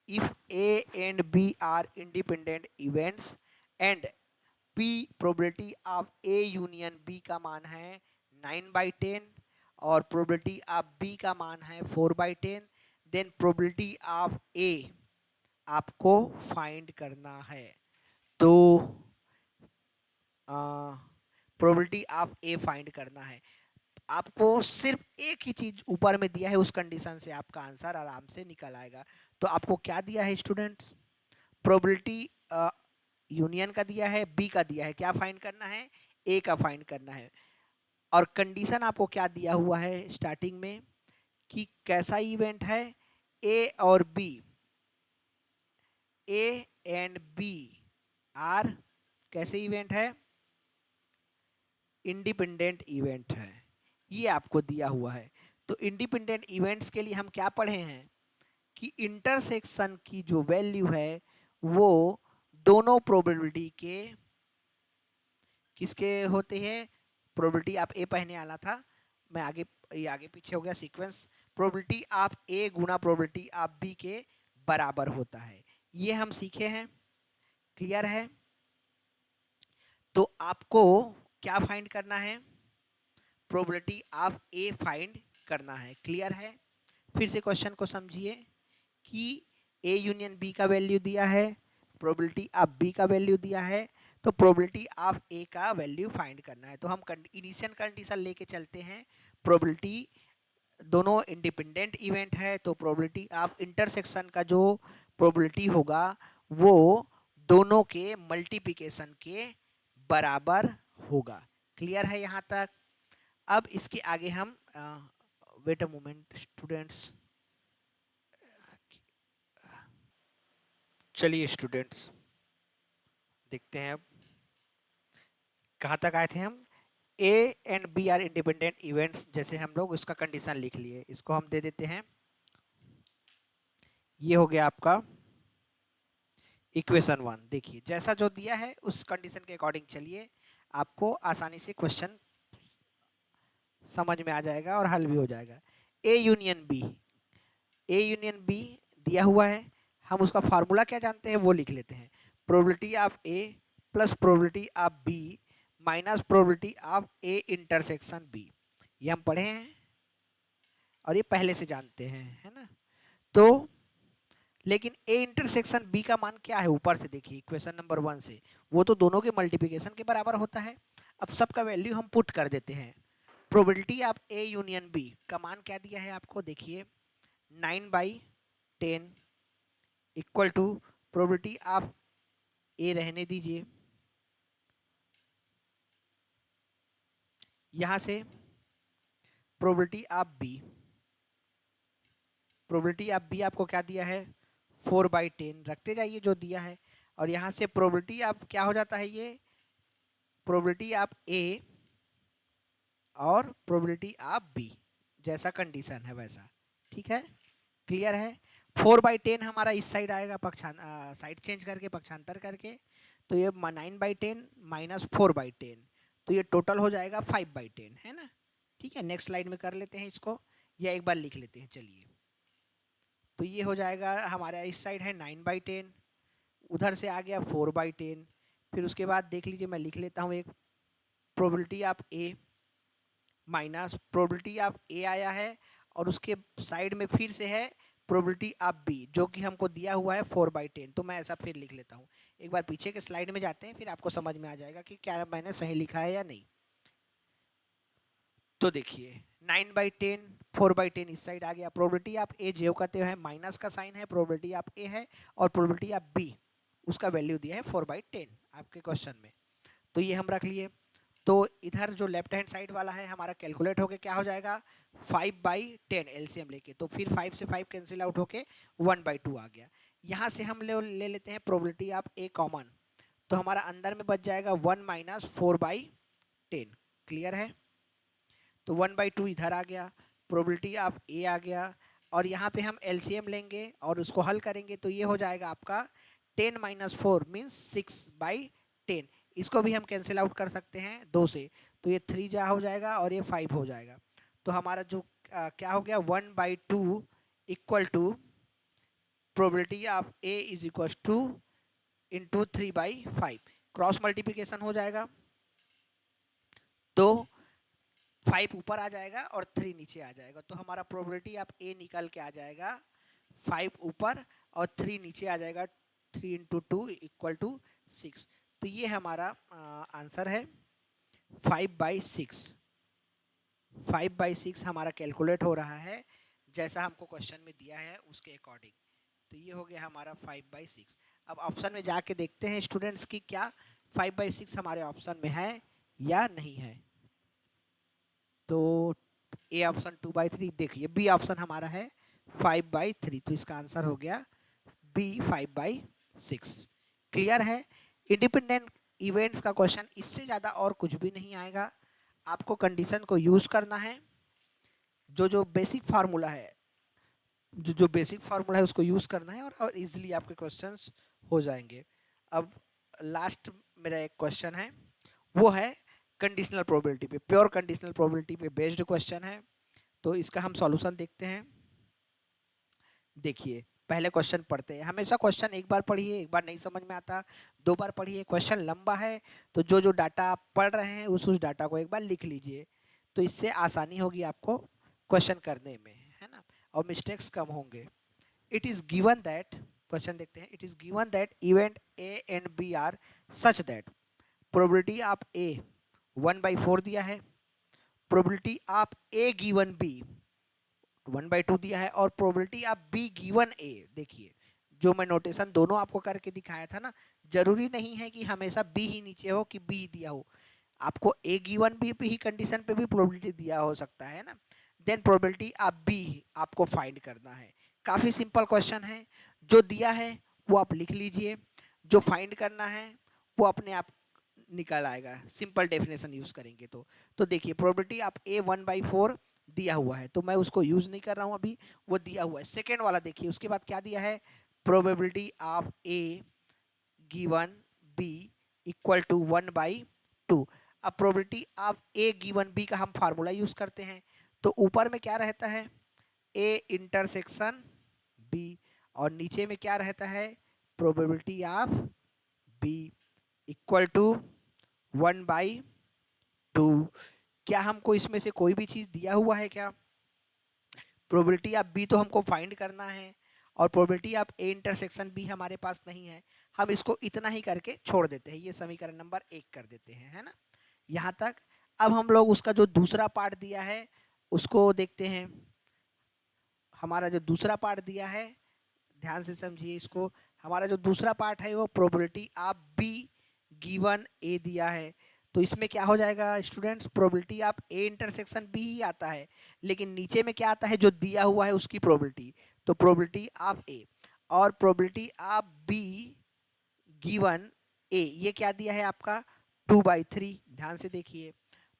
if A and B are independent events and P probability of A union B का मान है 9/10 और probability of B का मान है 4/10, then probability of A आपको फाइंड करना है। तो प्रोबेबिलिटी ऑफ ए फाइंड करना है। आपको सिर्फ एक ही चीज ऊपर में दिया है, उस कंडीशन से आपका आंसर आराम से निकल आएगा। तो आपको क्या दिया है स्टूडेंट्स? प्रोबेबिलिटी यूनियन का दिया है, बी का दिया है, क्या फाइंड करना है? ए का फाइंड करना है। और कंडीशन आपको क्या दिया हुआ है स्टार्टिंग में, कि कैसा इवेंट है? ए और B, A and B are कैसे इवेंट है? इंडिपेंडेंट इवेंट है, ये आपको दिया हुआ है। तो इंडिपेंडेंट इवेंट्स के लिए हम क्या पढ़े हैं कि इंटरसेक्शन की जो वैल्यू है वो दोनों प्रोबेबिलिटी के किसके होते हैं? प्रोबेबिलिटी आप ए पढ़ने आना था, मैं आगे, ये आगे पीछे हो गया सीक्वेंस। प्रोबेबिलिटी आप ए गुना प्रोबेबिलिटी आप बी के बराबर होता है, ये हम सीखे हैं। क्लियर है? तो आपको क्या फाइंड करना है? प्रोबेबिलिटी ऑफ ए फाइंड करना है। क्लियर है? फिर से क्वेश्चन को समझिए कि ए यूनियन बी का वैल्यू दिया है, प्रोबेबिलिटी ऑफ बी का वैल्यू दिया है, तो प्रोबेबिलिटी ऑफ ए का वैल्यू फाइंड करना है। तो हम इनिशियल कंडीशन लेके चलते हैं। प्रोबेबिलिटी दोनों इंडिपेंडेंट इवेंट है तो प्रोबेबिलिटी ऑफ इंटरसेक्शन का जो प्रोबेबिलिटी होगा वो दोनों के मल्टीप्लिकेशन के बराबर होगा। क्लियर है यहाँ तक? अब इसके आगे हम वेट अ मोमेंट स्टूडेंट्स, चलिए स्टूडेंट्स देखते हैं अब कहाँ तक आए थे हम। A and B are independent events, जैसे हम लोग उसका कंडीशन लिख लिए, इसको हम दे देते हैं, ये हो गया आपका इक्वेशन 1। देखिए जैसा जो दिया है उस कंडीशन के अकॉर्डिंग चलिए, आपको आसानी से क्वेश्चन समझ में आ जाएगा और हल भी हो जाएगा। A union B, A union B दिया हुआ है, हम उसका फार्मूला क्या जानते हैं वो लिख लेते हैं, probability of A plus probability of B minus probability of A intersection B. ये हम पढ़े हैं और ये पहले से जानते हैं, है ना। तो लेकिन ए इंटरसेक्शन बी का मान क्या है, ऊपर से देखिए इक्वेशन नंबर 1 से, वो तो दोनों के मल्टीप्लिकेशन के बराबर होता है। अब सबका वैल्यू हम पुट कर देते हैं। Probability of A union B का मान क्या दिया है आपको, देखिए 9/10 equal to probability of A रहने दीजिए, यहां से probability of B, probability of B आपको क्या दिया है 4/10, रखते जाइए जो दिया है, और यहाँ से प्रोबेबिलिटी ऑफ क्या हो जाता है, ये प्रोबेबिलिटी ऑफ ए और प्रोबेबिलिटी ऑफ बी, जैसा कंडीशन है वैसा, ठीक है, क्लियर है। 4/10 हमारा इस साइड आएगा, साइड चेंज करके पक्षांतर करके, तो ये 9/10 माइनस 4/10, तो ये टोटल हो जाएगा 5/10, है ना। ठीक है, नेक्स्ट स्लाइड में कर लेते हैं इसको, या एक बार लिख लेते हैं चलिए। तो ये हो जाएगा हमारा, इस साइड है 9/10, उधर से आ गया 4/10, फिर उसके बाद देख लीजिए मैं लिख लेता हूँ एक probability of A minus probability of A आया है, और उसके साइड में फिर से है प्रोबेबिलिटी ऑफ बी, जो कि हमको दिया हुआ है 4/10। तो मैं ऐसा फिर लिख लेता हूँ, एक बार पीछे के स्लाइड में जाते हैं, फिर आपको समझ में आ जाएगा कि क्या मैंने सही लिखा है या नहीं। तो देखिए 9/10 4/10 इस साइड आ गया, प्रोबेबिलिटी ऑफ ए जो कहते हैं माइनस का साइन है, प्रोबेबिलिटी ऑफ ए है, और प्रोबेबिलिटी ऑफ बी उसका वैल्यू दिया है 4/10 आपके क्वेश्चन में, तो ये हम रख लिए। तो इधर जो लेफ्ट हैंड साइड वाला है हमारा कैलकुलेट होके क्या हो जाएगा 5/10 एलसीएम लेके, तो फिर 5 से 5 कैंसिल आउट होके 1/2 आ गया। यहाँ से हम ले लेते हैं प्रोबेबिलिटी ऑफ ए कॉमन, तो हमारा अंदर में बच जाएगा 1 माइनस 4/10, क्लियर है। तो 1/2 इधर आ गया, प्रोबेबिलिटी ऑफ ए आ गया, और यहाँ पे हम एलसीएम लेंगे और उसको हल करेंगे, तो ये हो जाएगा आपका 10 माइनस 4 मीन्स 6/10, इसको भी हम कैंसिल आउट कर सकते हैं 2 से, तो ये 3 जा हो जाएगा और ये 5 हो जाएगा। तो हमारा जो क्या हो गया 1/2 equal to probability of A is equal to into 3/5, cross multiplication हो जाएगा, तो 5 ऊपर आ जाएगा और 3 नीचे आ जाएगा, तो हमारा प्रोबेबिलिटी ऑफ ए निकल के आ जाएगा 5 ऊपर और 3 नीचे आ जाएगा, 3 इंटू 2 इक्वल टू 6। तो ये हमारा आंसर है 5/6, 5/6 हमारा कैलकुलेट हो रहा है जैसा हमको क्वेश्चन में दिया है उसके अकॉर्डिंग। तो ये हो गया हमारा 5/6। अब ऑप्शन में जाके देखते हैं स्टूडेंट्स की क्या 5/6 हमारे ऑप्शन में है या नहीं है। तो ए ऑप्शन 2/3, देखिए बी ऑप्शन हमारा है 5/3, तो इसका आंसर हो गया बी 5/6, क्लियर है। इंडिपेंडेंट इवेंट्स का क्वेश्चन इससे ज़्यादा और कुछ भी नहीं आएगा, आपको कंडीशन को यूज़ करना है, जो बेसिक फार्मूला है, जो बेसिक फार्मूला है उसको यूज़ करना है, और इजीली आपके क्वेश्चंस हो जाएंगे। अब लास्ट मेरा एक क्वेश्चन है, वो है कंडीशनल प्रोबेबिलिटी पे, प्योर कंडीशनल प्रोबेबिलिटी पे बेस्ड क्वेश्चन है, तो इसका हम सॉल्यूशन देखते हैं। देखिए पहले क्वेश्चन पढ़ते हैं, हमेशा क्वेश्चन एक बार पढ़िए, एक बार नहीं समझ में आता 2 बार पढ़िए, क्वेश्चन लंबा है तो जो डाटा आप पढ़ रहे हैं उस डाटा को एक बार लिख लीजिए, तो इससे आसानी होगी आपको क्वेश्चन करने में, है ना, और मिस्टेक्स कम होंगे। It is given that, question देखते हैं, it is given that event A and B are such that probability of A 1/4 दिया है, probability of A given B 1/2 दिया है, और probability of B given A, देखिए जो मैं नोटेशन दोनों आपको करके दिखाया था ना, जरूरी नहीं है कि हमेशा बी ही नीचे हो कि बी दिया हो, आपको ए गिवन बी पे ही कंडीशन पे भी प्रोबेबिलिटी दिया हो सकता है ना, देन प्रोबेबिलिटी आप बी आपको फाइंड करना है। काफ़ी सिंपल क्वेश्चन है, जो दिया है वो आप लिख लीजिए, जो फाइंड करना है वो अपने आप निकल आएगा, सिंपल डेफिनेशन यूज करेंगे तो देखिए प्रोबेबिलिटी आप ए 1/4 दिया हुआ है, तो मैं उसको यूज नहीं कर रहा हूं अभी, वो दिया हुआ है। सेकेंड वाला देखिए, उसके बाद क्या दिया है, probability of A given B equal to 1/2। अब probability of A given B का हम फार्मूला यूज करते हैं, तो ऊपर में क्या रहता है, ए इंटरसेक्शन बी, और नीचे में क्या रहता है, probability of B equal to 1/2। क्या हमको इसमें से कोई भी चीज दिया हुआ है क्या, प्रोबेबिलिटी ऑफ बी तो हमको फाइंड करना है, और probability of A intersection B हमारे पास नहीं है, हम इसको इतना ही करके छोड़ देते हैं, ये समीकरण नंबर 1 कर देते हैं, है ना, यहाँ तक। अब हम लोग उसका जो दूसरा पार्ट दिया है उसको देखते हैं। हमारा जो दूसरा पार्ट दिया है, ध्यान से समझिए इसको, हमारा जो दूसरा पार्ट है वो probability of B given A दिया है, तो इसमें क्या हो जाएगा students, probability of A intersection B ही आता है, लेकिन नीचे में क्या आता है, जो दिया हुआ है उसकी प्रोबेबिलिटी, तो प्रोबेबिलिटी ऑफ ए और probability of B given A, ये क्या दिया है आपका 2/3। ध्यान से देखिए,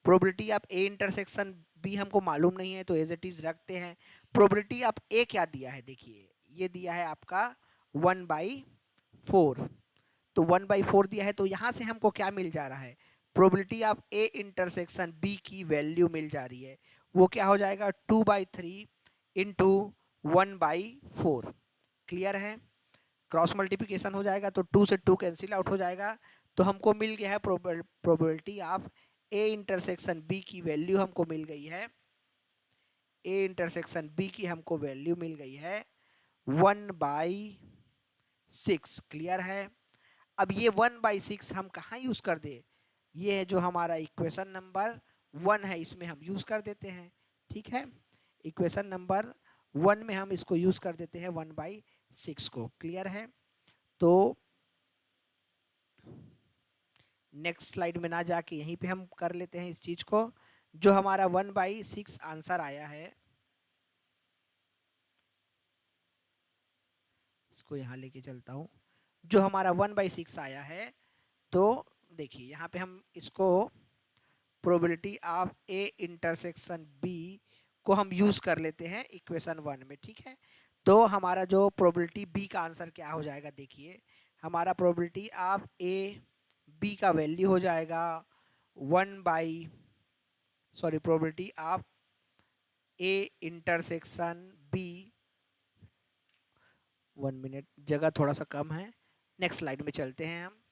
probability of A intersection B हमको मालूम नहीं है, तो एज इट इज रखते हैं। प्रोबेबिलिटी ऑफ ए क्या दिया है, देखिए ये दिया है आपका 1/4, तो 1/4 दिया है, तो यहाँ से हमको क्या मिल जा रहा है, probability of A intersection B की वैल्यू मिल जा रही है, वो क्या हो जाएगा 2/3 इंटू 1/4। क्लियर है, क्रॉस मल्टीप्लिकेशन हो जाएगा तो 2 से 2 कैंसिल आउट हो जाएगा, तो हमको मिल गया है probability of A intersection B की वैल्यू हमको मिल गई है, ए इंटरसेक्शन बी की हमको वैल्यू मिल गई है 1/6। क्लियर है, अब ये 1/6 हम कहाँ यूज कर दे, ये है जो हमारा इक्वेशन नंबर 1 है, इसमें हम यूज कर देते हैं। ठीक है, इक्वेशन नंबर 1 में हम इसको यूज कर देते हैं 1/6 को। क्लियर है, तो नेक्स्ट स्लाइड में ना जाके यहीं पे हम कर लेते हैं इस चीज को, जो हमारा 1/6 आंसर आया है, इसको यहाँ लेके चलता हूँ, जो हमारा 1/6 आया है, तो देखिए यहाँ पे हम इसको probability of A intersection B को हम यूज कर लेते हैं इक्वेशन 1 में। ठीक है, तो हमारा जो प्रोबेबिलिटी बी का आंसर क्या हो जाएगा, देखिए हमारा प्रोबेबिलिटी ऑफ ए बी का वैल्यू हो जाएगा 1 probability of A intersection B, 1 minute, जगह थोड़ा सा कम है, नेक्स्ट स्लाइड में चलते हैं हम,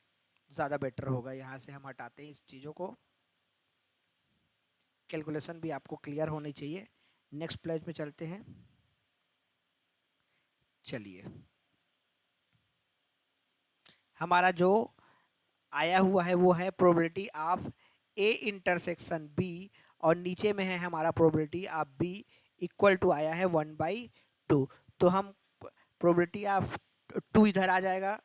ज़्यादा बेटर होगा, यहाँ से हम हटाते हैं इस चीज़ों को, कैलकुलेशन भी आपको क्लियर होनी चाहिए। नेक्स्ट पेज में चलते हैं, चलिए हमारा जो आया हुआ है वो है probability of A intersection B, और नीचे में है हमारा probability of B equal to आया है 1/2, तो हम प्रोबेबिलिटी ऑफ 2 इधर आ जाएगा,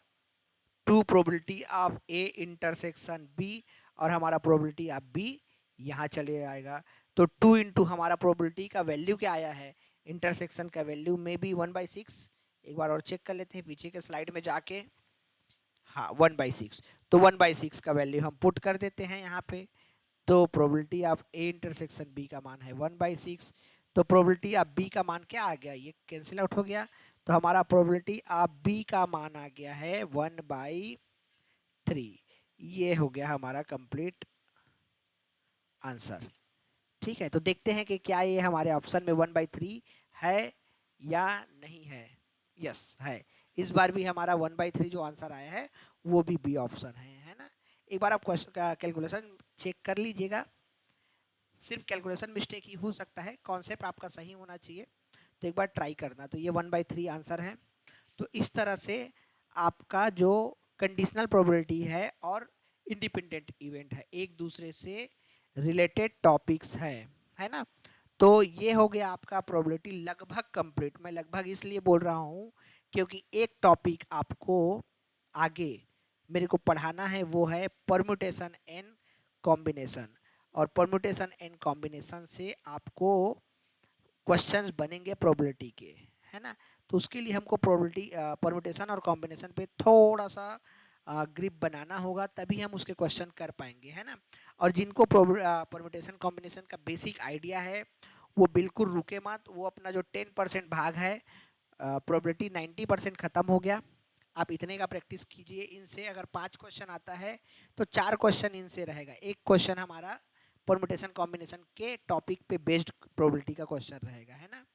2 probability of A intersection B, और हमारा प्रोबेबिलिटी ऑफ बी यहाँ चले आएगा, तो 2 इंटू हमारा प्रोबेबिलिटी का वैल्यू क्या आया है, इंटरसेक्शन का वैल्यू में भी 1/6, एक बार और चेक कर लेते हैं पीछे के स्लाइड में जाके, हाँ 1/6, तो 1/6 का वैल्यू हम पुट कर देते हैं यहाँ पे, तो probability of A intersection B का मान है 1/6, तो प्रोबेबिलिटी ऑफ बी का मान क्या आ गया, ये कैंसिल आउट हो गया, तो हमारा प्रोबेबिलिटी ऑफ बी का मान आ गया है 1/3। ये हो गया हमारा कंप्लीट आंसर। ठीक है, तो देखते हैं कि क्या ये हमारे ऑप्शन में 1/3 है या नहीं है। यस है, इस बार भी हमारा 1/3 जो आंसर आया है वो भी बी ऑप्शन है ना। एक बार आप क्वेश्चन का कैलकुलेशन चेक कर लीजिएगा, सिर्फ कैलकुलेशन मिस्टेक ही हो सकता है, कॉन्सेप्ट आपका सही होना चाहिए, तो एक बार ट्राई करना। तो ये 1/3 आंसर है। तो इस तरह से आपका जो कंडीशनल प्रोबेबिलिटी है और इंडिपेंडेंट इवेंट है, एक दूसरे से रिलेटेड टॉपिक्स है ना। तो ये हो गया आपका प्रोबेबिलिटी लगभग कंप्लीट। मैं लगभग इसलिए बोल रहा हूँ क्योंकि एक टॉपिक आपको आगे मेरे को पढ़ाना है, वो है परम्यूटेशन एंड कॉम्बिनेशन, और परम्यूटेशन एंड कॉम्बिनेशन से आपको क्वेश्चंस बनेंगे प्रोबेबिलिटी के, है ना। तो उसके लिए हमको प्रोबेबिलिटी परम्यूटेशन और कॉम्बिनेशन पे थोड़ा सा ग्रिप बनाना होगा, तभी हम उसके क्वेश्चन कर पाएंगे, है ना। और जिनको परम्यूटेशन कॉम्बिनेशन का बेसिक आइडिया है वो बिल्कुल रुके मत, वो अपना जो 10% भाग है प्रोबेबिलिटी 90% खत्म हो गया, आप इतने का प्रैक्टिस कीजिए। इनसे अगर 5 क्वेश्चन आता है तो 4 क्वेश्चन इनसे रहेगा, एक क्वेश्चन हमारा परम्यूटेशन कॉम्बिनेशन के टॉपिक पे बेस्ड प्रोबेबिलिटी का क्वेश्चन रहेगा, है ना।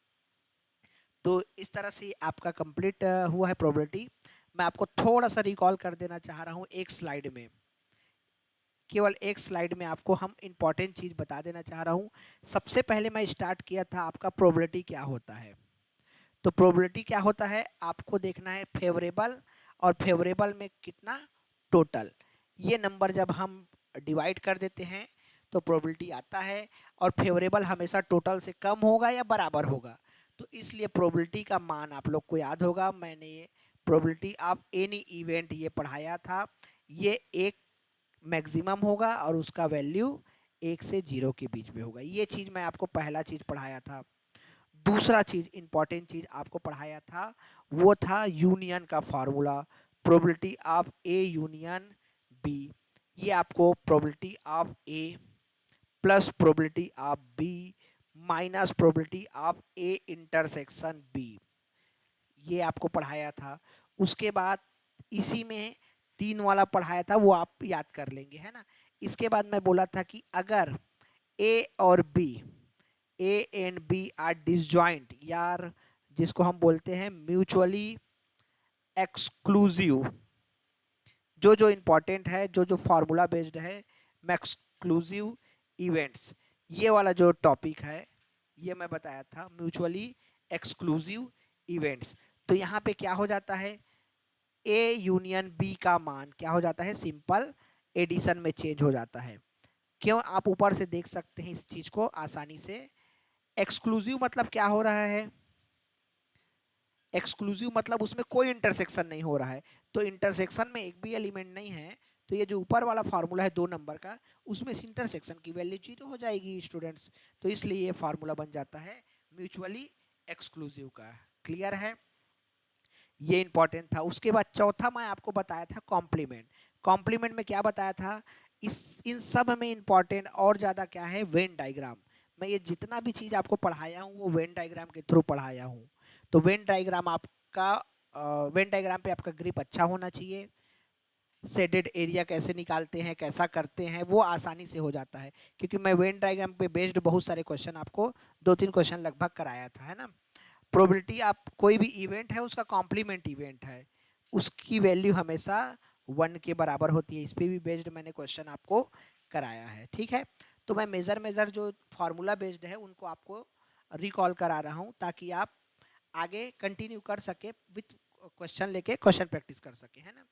तो इस तरह से आपका कंप्लीट हुआ है प्रोबेबिलिटी। मैं आपको थोड़ा सा रिकॉल कर देना चाह रहा हूँ एक स्लाइड में, केवल एक स्लाइड में आपको हम इंपॉर्टेंट चीज़ बता देना चाह रहा हूँ। सबसे पहले मैं स्टार्ट किया था आपका प्रोबेबिलिटी क्या होता है। तो प्रोबेबिलिटी क्या होता है, आपको देखना है फेवरेबल, और फेवरेबल में कितना, टोटल। ये नंबर जब हम डिवाइड कर देते हैं तो प्रोबेबिलिटी आता है, और फेवरेबल हमेशा टोटल से कम होगा या बराबर होगा। तो इसलिए प्रोबेबिलिटी का मान आप लोग को याद होगा, मैंने ये प्रोबेबिलिटी ऑफ एनी इवेंट ये पढ़ाया था। ये एक मैक्सिमम होगा और उसका वैल्यू 1 से 0 के बीच में होगा। ये चीज़ मैं आपको पहला चीज़ पढ़ाया था। दूसरा चीज़ इंपॉर्टेंट चीज़ आपको पढ़ाया था वो था यूनियन का formula, probability of A union B. ये आपको probability of A plus probability of B minus probability of A intersection B, ये आपको पढ़ाया था। उसके बाद इसी में 3 वाला पढ़ाया था, वो आप याद कर लेंगे, है ना। इसके बाद मैं बोला था कि अगर ए और B, A and B are disjoint, यार जिसको हम बोलते हैं म्यूचुअली एक्सक्लूसिव, जो जो इंपॉर्टेंट है, जो जो फार्मूला बेस्ड है, एक्सक्लूसिव इवेंट्स, ये वाला जो टॉपिक है ये मैं बताया था, म्यूचुअली एक्सक्लूसिव इवेंट्स। तो यहाँ पे क्या हो जाता है, ए यूनियन बी का मान क्या हो जाता है, सिंपल एडिशन में चेंज हो जाता है। क्यों, आप ऊपर से देख सकते हैं इस चीज को आसानी से। एक्सक्लूसिव मतलब क्या हो रहा है, एक्सक्लूसिव मतलब उसमें कोई इंटरसेक्शन नहीं हो रहा है। तो इंटरसेक्शन में एक भी एलिमेंट नहीं है, तो ये जो ऊपर वाला फार्मूला है 2 नंबर का, उसमें से इंटरसेक्शन की वैल्यू 0 हो जाएगी स्टूडेंट्स। तो इसलिए ये फार्मूला बन जाता है म्यूचुअली एक्सक्लूसिव का। क्लियर है, ये इंपॉर्टेंट था। उसके बाद चौथा मैं आपको बताया था कॉम्प्लीमेंट। कॉम्प्लीमेंट में क्या बताया था, इस इन सब में इंपॉर्टेंट और ज़्यादा क्या है, वेन डायग्राम। मैं ये जितना भी चीज़ आपको पढ़ाया हूँ वो वेन डायग्राम के थ्रू पढ़ाया हूँ। तो वेन डायग्राम आपका वेन डायग्राम पे आपका ग्रिप अच्छा होना चाहिए। शेडेड एरिया कैसे निकालते हैं, कैसा करते हैं, वो आसानी से हो जाता है, क्योंकि मैं वेन डायग्राम पे बेस्ड बहुत सारे क्वेश्चन आपको 2-3 क्वेश्चन लगभग कराया था, है ना। प्रोबेबिलिटी आप कोई भी इवेंट है उसका कॉम्प्लीमेंट इवेंट है, उसकी वैल्यू हमेशा 1 के बराबर होती है। इस पर भी बेस्ड मैंने क्वेश्चन आपको कराया है, ठीक है। तो मैं मेजर मेजर जो फार्मूला बेस्ड है उनको आपको रिकॉल करा रहा हूँ, ताकि आप आगे कंटिन्यू कर सके विथ क्वेश्चन लेके क्वेश्चन प्रैक्टिस कर सके, है ना।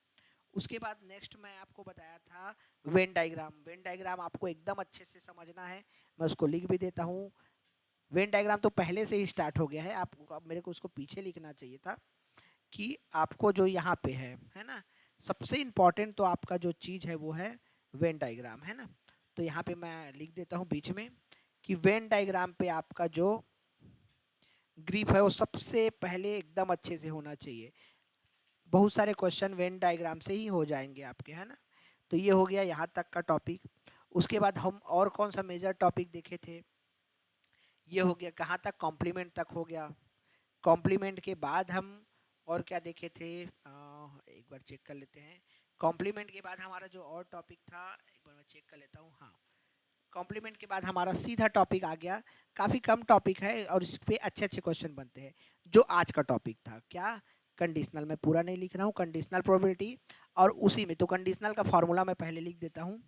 उसके बाद नेक्स्ट मैं आपको बताया था वेन डायग्राम। वेन डायग्राम आपको एकदम अच्छे से समझना है, मैं उसको लिख भी देता हूँ। वेन डायग्राम तो पहले से ही स्टार्ट हो गया है, आपको अब मेरे को उसको पीछे लिखना चाहिए था कि आपको जो यहाँ पे है ना, सबसे इम्पॉर्टेंट तो आपका जो चीज़ है वो है वेन डायग्राम, है ना। तो यहाँ पे मैं लिख देता हूँ बीच में कि वेन डायग्राम पे आपका जो ग्रिप है वो सबसे पहले एकदम अच्छे से होना चाहिए। बहुत सारे क्वेश्चन वेन डायग्राम से ही हो जाएंगे आपके, है ना। तो ये हो गया यहाँ तक का टॉपिक। उसके बाद हम और कौन सा मेजर टॉपिक देखे थे, ये हो गया कहाँ तक, कॉम्प्लीमेंट तक हो गया। कॉम्प्लीमेंट के बाद हम और क्या देखे थे, एक बार चेक कर लेते हैं। कॉम्प्लीमेंट के बाद हमारा जो और टॉपिक था, एक बार मैं चेक कर लेता हूँ। हाँ, कॉम्प्लीमेंट के बाद हमारा सीधा टॉपिक आ गया, काफ़ी कम टॉपिक है और इस पर अच्छे अच्छे क्वेश्चन बनते हैं। जो आज का टॉपिक था क्या, कंडीशनल। मैं पूरा नहीं लिख रहा हूँ, कंडीशनल प्रोबेबिलिटी। और उसी में तो कंडीशनल का फॉर्मूला मैं पहले लिख देता हूँ,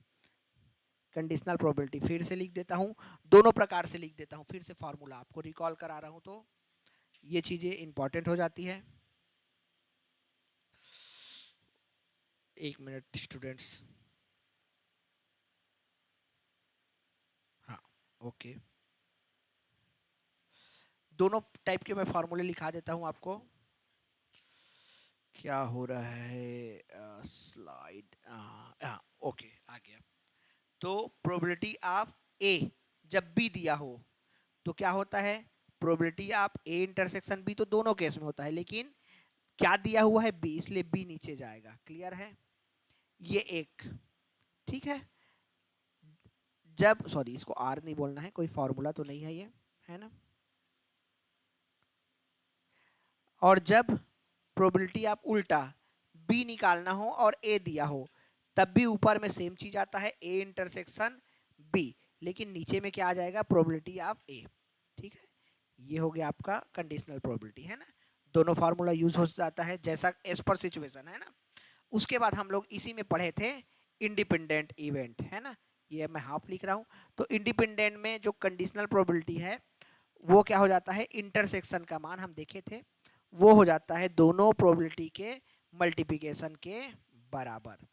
कंडीशनल प्रोबेबिलिटी फिर से लिख देता हूँ, दोनों प्रकार से लिख देता हूँ, फिर से फॉर्मूला आपको रिकॉल करा रहा हूँ, तो ये चीज़ें इंपॉर्टेंट हो जाती है। 1 मिनट स्टूडेंट्स। हाँ, ओके। दोनों टाइप के मैं फार्मूले लिखा देता हूँ आपको। क्या हो रहा है, स्लाइड, हाँ ओके, आ गया। तो प्रोबेबिलिटी ऑफ ए जब बी दिया हो तो क्या होता है, probability of A intersection B तो दोनों केस में होता है, लेकिन क्या दिया हुआ है बी, इसलिए बी नीचे जाएगा। क्लियर है ये एक, ठीक है। जब सॉरी इसको आर नहीं बोलना है, कोई फॉर्मूला तो नहीं है ये, है ना। और जब प्रोबेबिलिटी आप उल्टा बी निकालना हो और ए दिया हो तब भी ऊपर में सेम चीज आता है ए इंटरसेक्शन बी, लेकिन नीचे में क्या आ जाएगा, प्रोबेबिलिटी ऑफ ए। ठीक है, ये हो गया आपका कंडीशनल प्रोबेबिलिटी, है ना। दोनों फार्मूला यूज हो जाता है जैसा एज पर सिचुएशन, है ना। उसके बाद हम लोग इसी में पढ़े थे इंडिपेंडेंट इवेंट, है ना। ये मैं हाफ लिख रहा हूँ। तो इंडिपेंडेंट में जो कंडीशनल प्रोबेबिलिटी है वो क्या हो जाता है, इंटरसेक्शन का मान हम देखे थे वो हो जाता है दोनों प्रोबेबिलिटी के मल्टीप्लिकेशन के बराबर।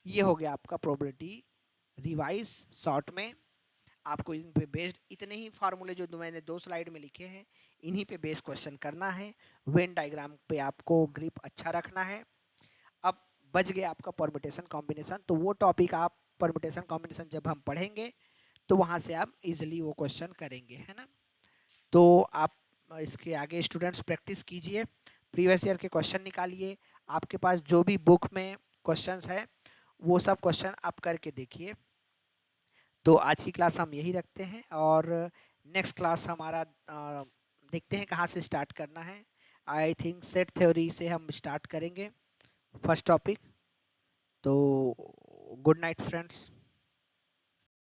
ये हो गया आपका प्रोबेबिलिटी रिवाइज शॉर्ट में। आपको इन पे बेस्ड इतने ही फार्मूले जो मैंने 2 स्लाइड में लिखे हैं इन्हीं पे बेस्ड क्वेश्चन करना है। वेन डायग्राम पे आपको ग्रिप अच्छा रखना है। अब बच गया आपका परम्यूटेशन कॉम्बिनेशन, तो वो टॉपिक आप परम्यूटेशन कॉम्बिनेशन जब हम पढ़ेंगे तो वहाँ से आप इजिली वो क्वेश्चन करेंगे, है ना। तो आप इसके आगे स्टूडेंट्स प्रैक्टिस कीजिए, प्रीवियस ईयर के क्वेश्चन निकालिए। आपके पास जो भी बुक में क्वेश्चंस है वो सब क्वेश्चन आप करके देखिए। तो आज की क्लास हम यही रखते हैं और नेक्स्ट क्लास हमारा देखते हैं कहाँ से स्टार्ट करना है। आई थिंक सेट थ्योरी से हम स्टार्ट करेंगे फर्स्ट टॉपिक। तो गुड नाइट फ्रेंड्स।